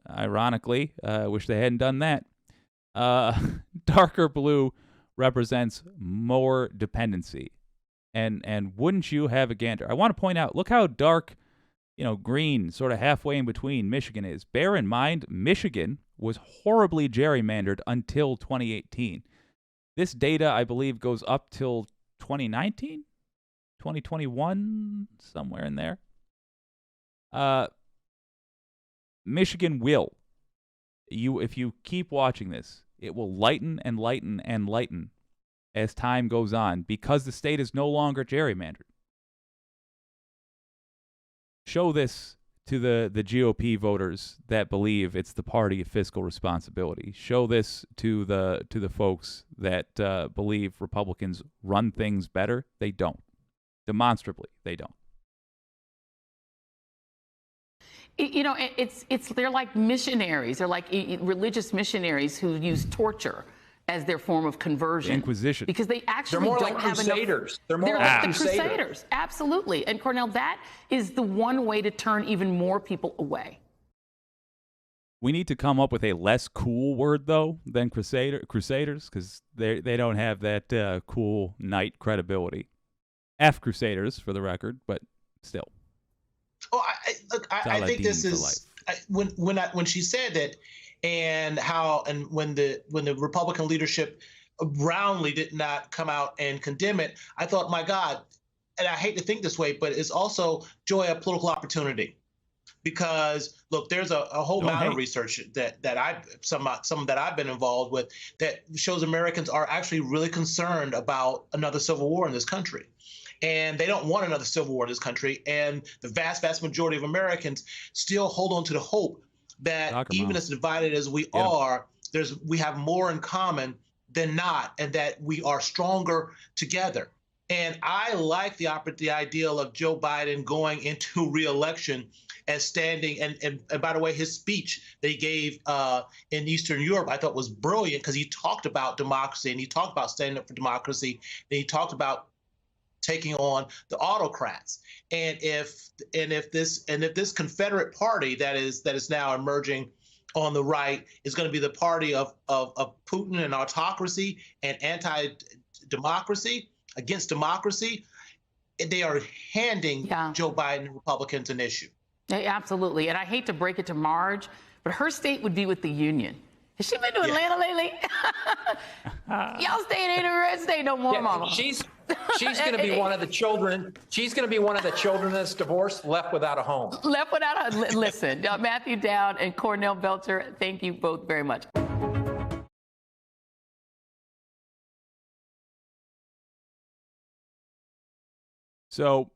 ironically, I wish they hadn't done that. Darker blue represents more dependency. And wouldn't you have a gander? I want to point out, look how dark, green, sort of halfway in between Michigan is. Bear in mind, Michigan was horribly gerrymandered until 2018. This data, I believe, goes up till 2019, 2021, somewhere in there. Michigan will. If you keep watching this, it will lighten and lighten and lighten as time goes on because the state is no longer gerrymandered. Show this to the GOP voters that believe it's the party of fiscal responsibility. Show this to the folks that believe Republicans run things better. They don't. Demonstrably, they don't. They're like missionaries. They're like religious missionaries who use torture as their form of conversion. Inquisition. Because they actually They're more don't like have crusaders. enough. They're more like like the crusaders. Absolutely. And Cornell, that is the one way to turn even more people away. We need to come up with a less cool word, though, than crusaders, because they don't have that cool knight credibility. F crusaders, for the record, but still. Oh, I think this is when she said that, and when the Republican leadership roundly did not come out and condemn it, I thought, my God, and I hate to think this way, but it's also, Joy, a political opportunity. Because look, there's a whole amount of research that I've been involved with that shows Americans are actually really concerned about another civil war in this country. And they don't want another civil war in this country. And the vast, vast majority of Americans still hold on to the hope that even as divided as we are, we have more in common than not, and that we are stronger together. And I like the ideal of Joe Biden going into re-election as standing, and by the way, his speech that he gave in Eastern Europe, I thought was brilliant, because he talked about democracy, and he talked about standing up for democracy, and he talked about taking on the autocrats. And if this Confederate party that is now emerging on the right is going to be the party of Putin and autocracy and anti-democracy against democracy, they are handing Joe Biden and Republicans an issue. Yeah, absolutely. And I hate to break it to Marge, but her state would be with the Union. Has she been to Atlanta lately? Y'all staying in a red state no more, Mama. She's going to be one of the children. She's going to be one of the children that's divorced, left without a home. Left without a listen. Matthew Dowd and Cornell Belcher, thank you both very much. So,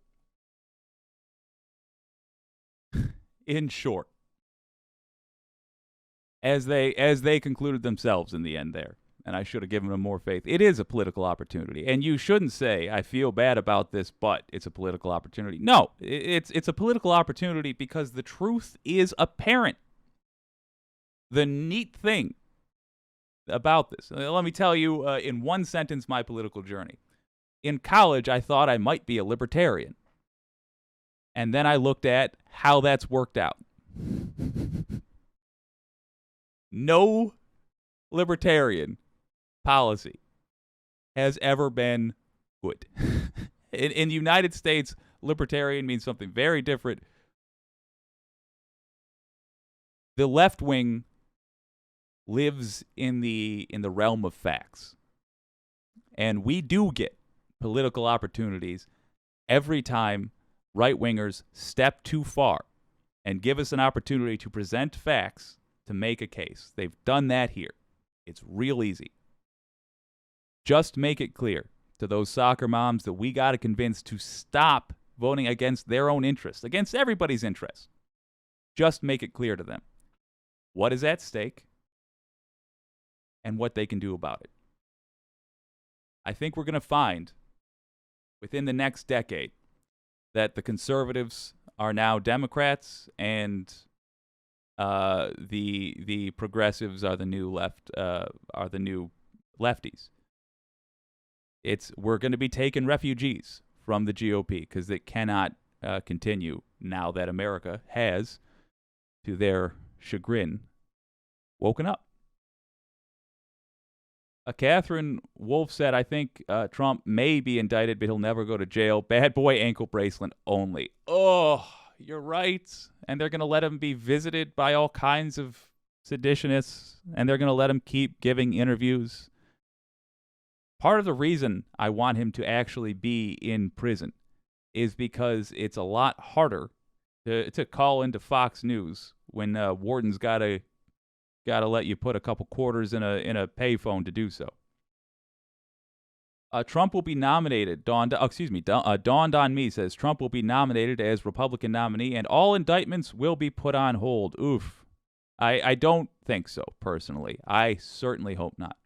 in short, as they concluded themselves in the end there, and I should have given them more faith, it is a political opportunity. And you shouldn't say, I feel bad about this, but it's a political opportunity. No, it's a political opportunity because the truth is apparent. The neat thing about this, let me tell you in one sentence my political journey. in college, I thought I might be a libertarian. And then I looked at how that's worked out. No libertarian policy has ever been good. In the United States, libertarian means something very different. The left wing lives in the realm of facts. And we do get political opportunities every time right-wingers step too far and give us an opportunity to present facts to make a case. They've done that here. It's real easy. Just make it clear to those soccer moms that we got to convince to stop voting against their own interests, against everybody's interests. Just make it clear to them what is at stake and what they can do about it. I think we're going to find within the next decade that the conservatives are now Democrats and the progressives are the new lefties. We're going to be taking refugees from the GOP because it cannot continue now that America has, to their chagrin, woken up. Catherine Wolf said, I think Trump may be indicted, but he'll never go to jail. Bad boy ankle bracelet only. Oh, you're right. And they're going to let him be visited by all kinds of seditionists, and they're going to let him keep giving interviews. Part of the reason I want him to actually be in prison is because it's a lot harder to call into Fox News when warden's got to let you put a couple quarters in a payphone to do so. Trump will be nominated. Dawned on me says Trump will be nominated as Republican nominee, and all indictments will be put on hold. Oof. I don't think so, personally. I certainly hope not.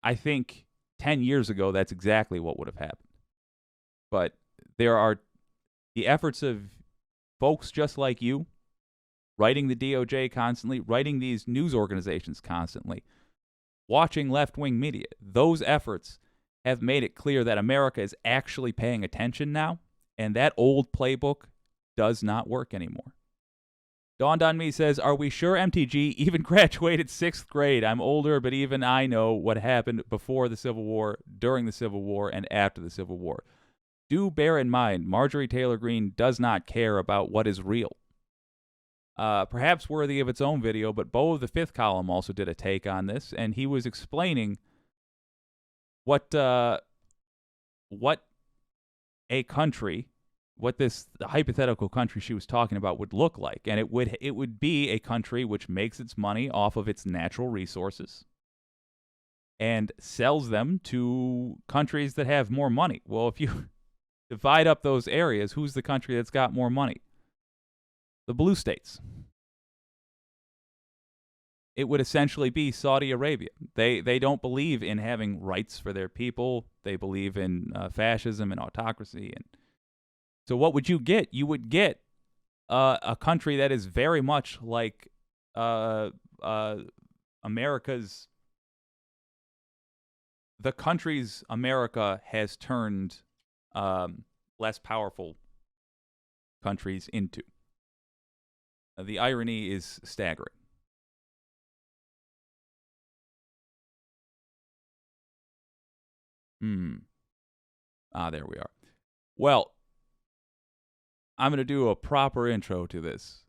I think 10 years ago, that's exactly what would have happened. But there are the efforts of folks just like you, writing the DOJ constantly, writing these news organizations constantly, watching left-wing media. Those efforts have made it clear that America is actually paying attention now, and that old playbook does not work anymore. Dawned on me says, are we sure MTG even graduated 6th grade? I'm older, but even I know what happened before the Civil War, during the Civil War, and after the Civil War. Do bear in mind, Marjorie Taylor Greene does not care about what is real. Perhaps worthy of its own video, but Bo of the Fifth Column also did a take on this, and he was explaining what a country, the hypothetical country she was talking about would look like, and it would be a country which makes its money off of its natural resources and sells them to countries that have more money. Well, if you divide up those areas, who's the country that's got more money? The blue states. It would essentially be Saudi Arabia. They don't believe in having rights for their people. They believe in fascism and autocracy. And so what would you get? You would get a country that is very much like America's, the countries America has turned less powerful countries into. The irony is staggering. There we are. Well, I'm going to do a proper intro to this.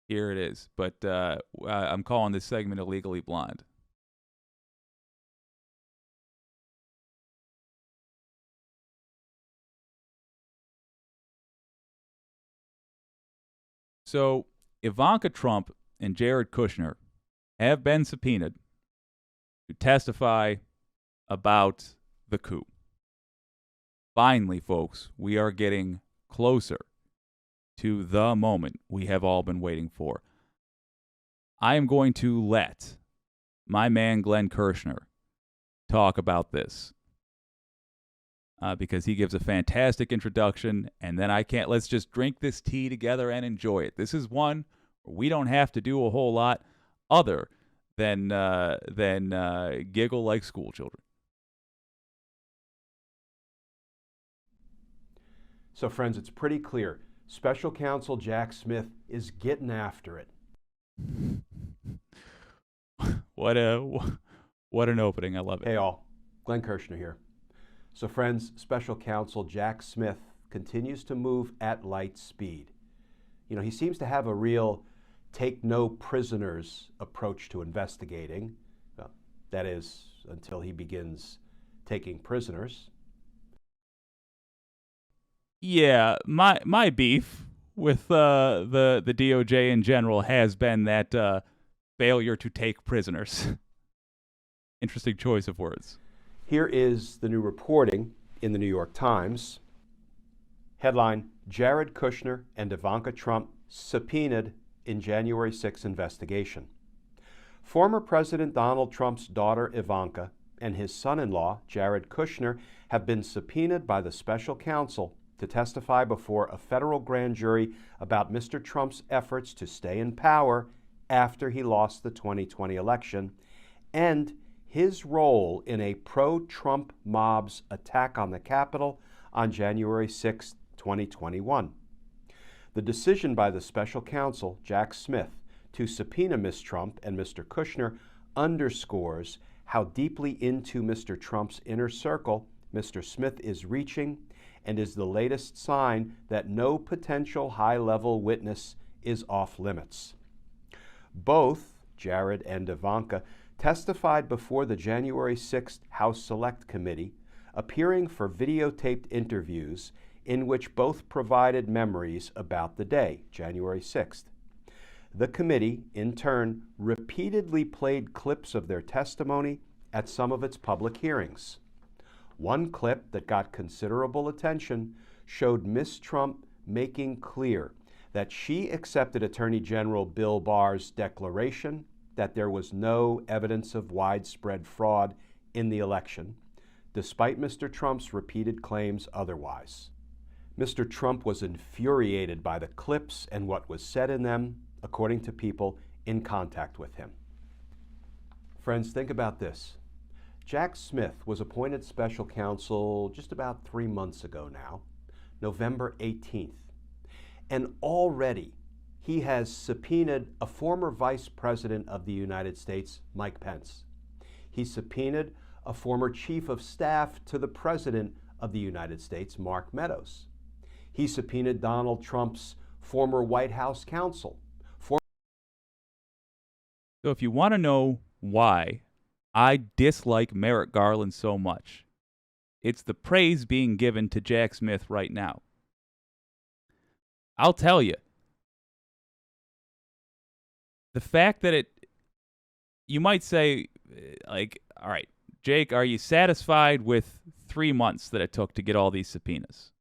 Here it is. But I'm calling this segment Illegally Blonde. So, Ivanka Trump and Jared Kushner have been subpoenaed to testify about the coup. Finally, folks, we are getting closer to the moment we have all been waiting for. I am going to let my man Glenn Kirshner talk about this because he gives a fantastic introduction, and then let's just drink this tea together and enjoy it. This is one where we don't have to do a whole lot other than giggle like school children. So, friends, it's pretty clear. Special Counsel Jack Smith is getting after it. What an opening. I love it. Hey all, Glenn Kirshner here. So friends, Special Counsel Jack Smith continues to move at light speed. You know, he seems to have a real take no prisoners approach to investigating. Well, that is, until he begins taking prisoners. Yeah, my beef with the DOJ in general has been that failure to take prisoners. Interesting choice of words. Here is the new reporting in the New York Times. Headline, Jared Kushner and Ivanka Trump subpoenaed in January 6 investigation. Former President Donald Trump's daughter Ivanka and his son-in-law Jared Kushner have been subpoenaed by the special counsel to testify before a federal grand jury about Mr. Trump's efforts to stay in power after he lost the 2020 election and his role in a pro-Trump mob's attack on the Capitol on January 6, 2021. The decision by the special counsel, Jack Smith, to subpoena Ms. Trump and Mr. Kushner underscores how deeply into Mr. Trump's inner circle Mr. Smith is reaching and is the latest sign that no potential high-level witness is off limits. Both, Jared and Ivanka, testified before the January 6th House Select Committee, appearing for videotaped interviews in which both provided memories about the day, January 6th. The committee, in turn, repeatedly played clips of their testimony at some of its public hearings. One clip that got considerable attention showed Ms. Trump making clear that she accepted Attorney General Bill Barr's declaration that there was no evidence of widespread fraud in the election, despite Mr. Trump's repeated claims otherwise. Mr. Trump was infuriated by the clips and what was said in them, according to people in contact with him. Friends, think about this. Jack Smith was appointed special counsel just about 3 months ago now, November 18th. And already he has subpoenaed a former Vice President of the United States, Mike Pence. He subpoenaed a former Chief of Staff to the President of the United States, Mark Meadows. He subpoenaed Donald Trump's former White House counsel. So if you want to know why I dislike Merrick Garland so much, it's the praise being given to Jack Smith right now. I'll tell you, the fact that you might say, like, all right, Jake, are you satisfied with 3 months that it took to get all these subpoenas?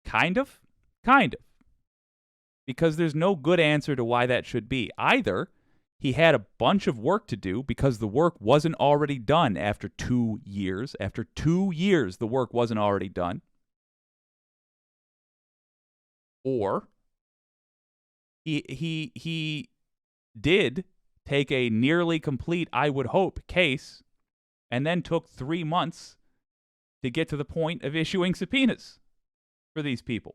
Kind of. Because there's no good answer to why that should be. Either he had a bunch of work to do because the work wasn't already done after 2 years. After 2 years, the work wasn't already done. Or he did take a nearly complete, I would hope, case and then took 3 months to get to the point of issuing subpoenas for these people.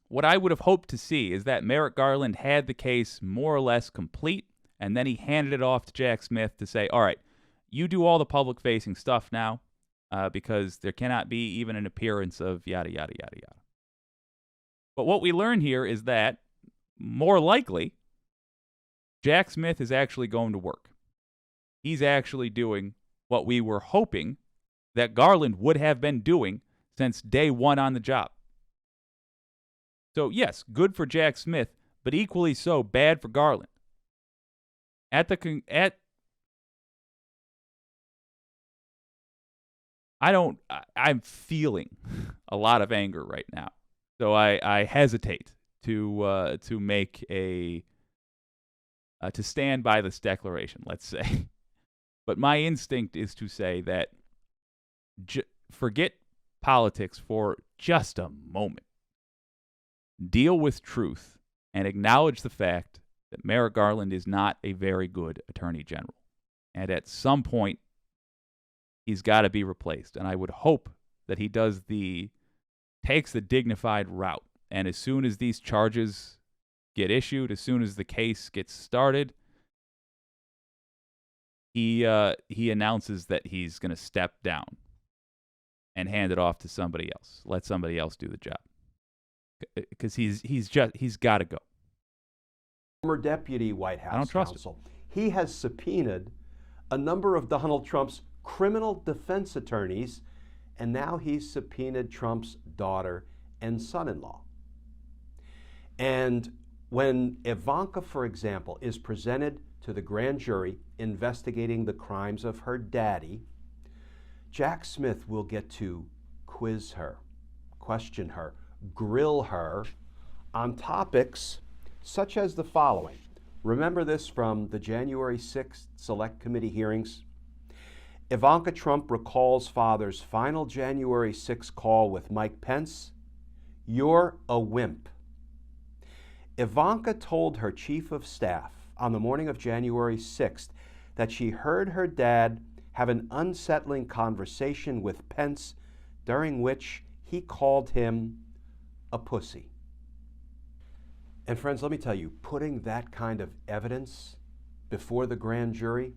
What I would have hoped to see is that Merrick Garland had the case more or less complete, and then he handed it off to Jack Smith to say, all right, you do all the public-facing stuff now, because there cannot be even an appearance of yada, yada, yada, yada. But what we learn here is that, more likely, Jack Smith is actually going to work. He's actually doing what we were hoping that Garland would have been doing since day one on the job. So, yes, good for Jack Smith, but equally so bad for Garland. I'm feeling a lot of anger right now. So I hesitate to make to stand by this declaration, let's say. But my instinct is to say that forget politics for just a moment. Deal with truth and acknowledge the fact that Merrick Garland is not a very good attorney general. And at some point, he's got to be replaced. And I would hope that he does the takes the dignified route. And as soon as these charges get issued, as soon as the case gets started, he announces that he's going to step down and hand it off to somebody else. Let somebody else do the job. Because he's got to go. Former deputy White House I don't trust counsel. He has subpoenaed a number of Donald Trump's criminal defense attorneys, and now he's subpoenaed Trump's daughter and son-in-law. And when Ivanka, for example, is presented to the grand jury investigating the crimes of her daddy, Jack Smith will get to quiz her, question her, grill her on topics such as the following. Remember this from the January 6th Select Committee hearings? Ivanka Trump recalls father's final January 6th call with Mike Pence. "You're a wimp." Ivanka told her chief of staff on the morning of January 6th that she heard her dad have an unsettling conversation with Pence during which he called him a pussy. And friends, let me tell you, putting that kind of evidence before the grand jury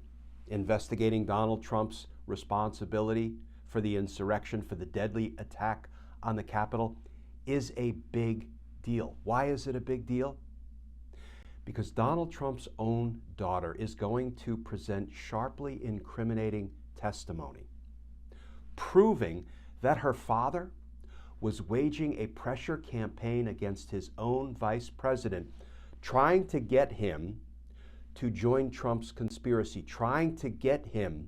investigating Donald Trump's responsibility for the insurrection, for the deadly attack on the Capitol, is a big deal. Why is it a big deal? Because Donald Trump's own daughter is going to present sharply incriminating testimony, proving that her father was waging a pressure campaign against his own vice president, trying to get him to join Trump's conspiracy, trying to get him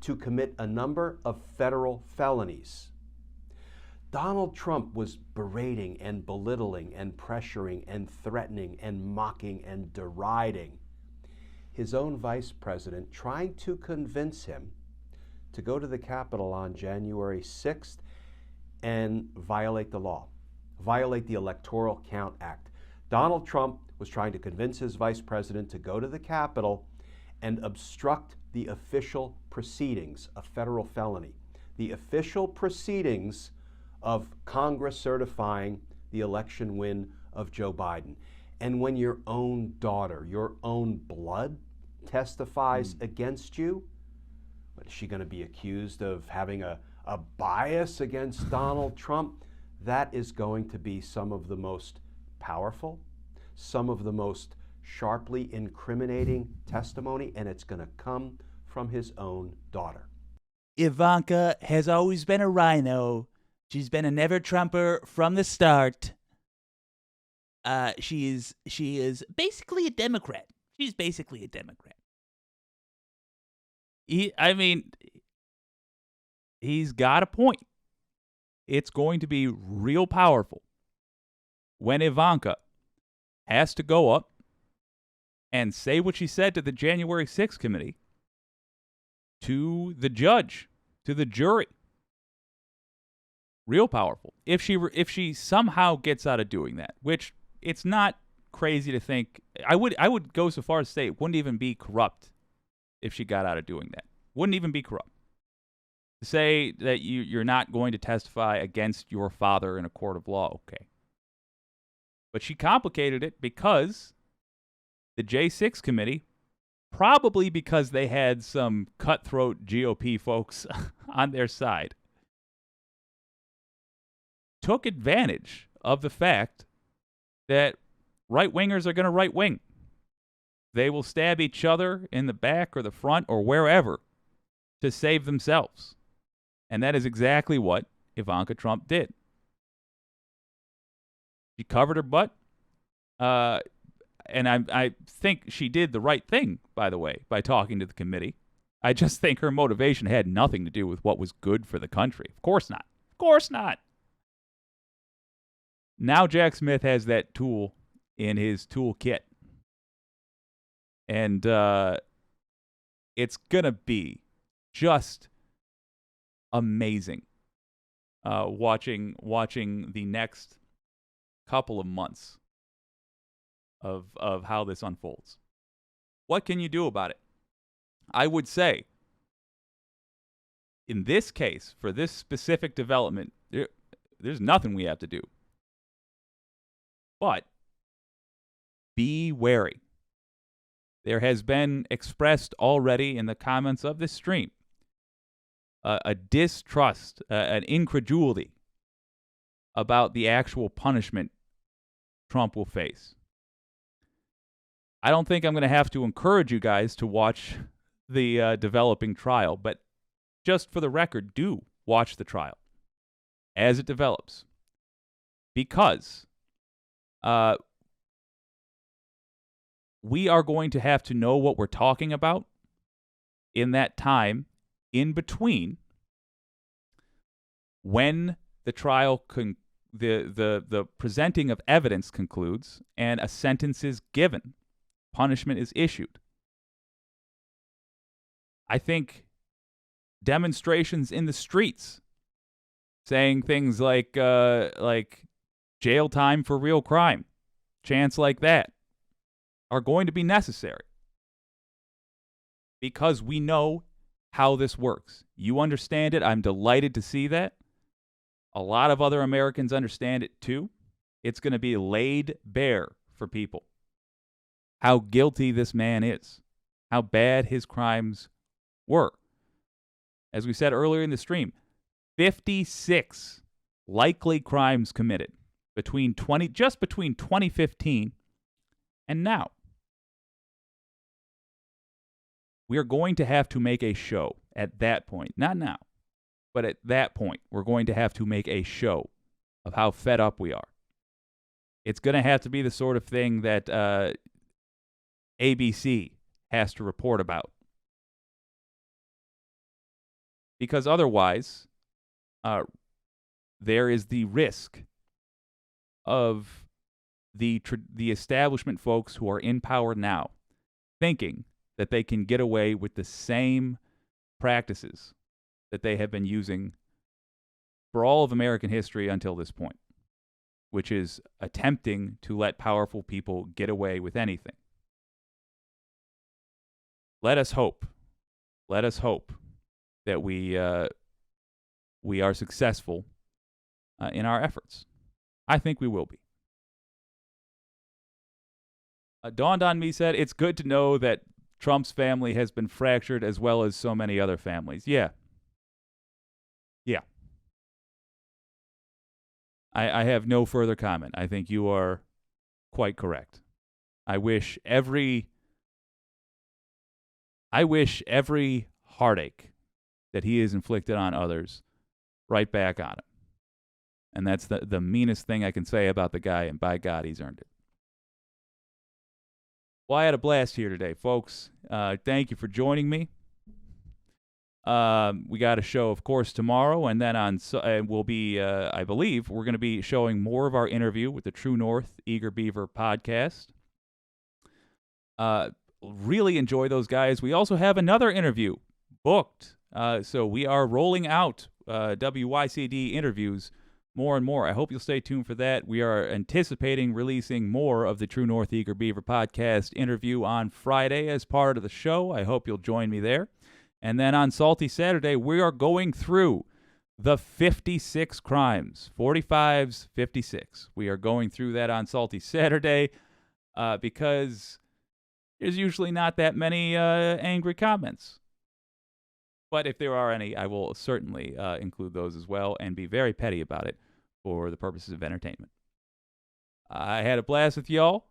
to commit a number of federal felonies. Donald Trump was berating and belittling and pressuring and threatening and mocking and deriding his own vice president, trying to convince him to go to the Capitol on January 6th and violate the law, violate the Electoral Count Act. Donald Trump was trying to convince his vice president to go to the Capitol and obstruct the official proceedings, a federal felony, the official proceedings of Congress certifying the election win of Joe Biden. And when your own daughter, your own blood, testifies against you, what, is she going to be accused of having a bias against Donald Trump? That is going to be some of the most powerful, some of the most sharply incriminating testimony, and it's going to come from his own daughter. Ivanka has always been a rhino. She's been a never-Trumper from the start. She is basically a Democrat. She's basically a Democrat. He's got a point. It's going to be real powerful when Ivanka has to go up and say what she said to the January 6th committee, to the judge, to the jury. Real powerful. If she somehow gets out of doing that, which it's not crazy to think. I would go so far as to say it wouldn't even be corrupt if she got out of doing that. Wouldn't even be corrupt. To say that you're not going to testify against your father in a court of law, okay. But she complicated it because the J6 committee, probably because they had some cutthroat GOP folks on their side, took advantage of the fact that right-wingers are going to right-wing. They will stab each other in the back or the front or wherever to save themselves. And that is exactly what Ivanka Trump did. She covered her butt. And I think she did the right thing, by the way, by talking to the committee. I just think her motivation had nothing to do with what was good for the country. Of course not. Of course not. Now Jack Smith has that tool in his toolkit. And it's going to be just amazing watching the next couple of months of how this unfolds. What can you do about it? I would say, in this case, for this specific development, There's nothing we have to do. But be wary. There has been expressed already in the comments of this stream a distrust, an incredulity about the actual punishment Trump will face. I don't think I'm going to have to encourage you guys to watch the developing trial, but just for the record, do watch the trial as it develops. Because we are going to have to know what we're talking about in that time in between when the trial the presenting of evidence concludes and a sentence is given, punishment is issued. I think demonstrations in the streets saying things like jail time for real crime, chants like that, are going to be necessary because we know how this works. You understand it. I'm delighted to see that. A lot of other Americans understand it too. It's going to be laid bare for people how guilty this man is, how bad his crimes were. As we said earlier in the stream, 56 likely crimes committed between 2015 and now. We are going to have to make a show at that point. Not now, but at that point, we're going to have to make a show of how fed up we are. It's going to have to be the sort of thing that ABC has to report about. Because otherwise, there is the risk of the establishment folks who are in power now thinking that they can get away with the same practices that they have been using for all of American history until this point, which is attempting to let powerful people get away with anything. Let us hope. Let us hope that we are successful in our efforts. I think we will be. Dawned on me said, it's good to know that Trump's family has been fractured as well as so many other families. Yeah. I have no further comment. I think you are quite correct. I wish every heartache that he has inflicted on others right back on him. And that's the meanest thing I can say about the guy, and by God, he's earned it. Well, I had a blast here today, folks. Thank you for joining me. We got a show, of course, tomorrow, and then we'll be, I believe, we're going to be showing more of our interview with the True North Eager Beaver podcast. Really enjoy those guys. We also have another interview booked, so we are rolling out WYCD interviews more and more. I hope you'll stay tuned for that. We are anticipating releasing more of the True North Eager Beaver podcast interview on Friday as part of the show. I hope you'll join me there. And then on Salty Saturday, we are going through the 56 crimes, 45s, 56. We are going through that on Salty Saturday because there's usually not that many angry comments. But if there are any, I will certainly include those as well and be very petty about it for the purposes of entertainment. I had a blast with y'all.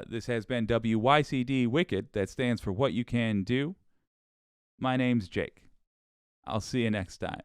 This has been WYCD Wicked. That stands for What You Can Do. My name's Jake. I'll see you next time.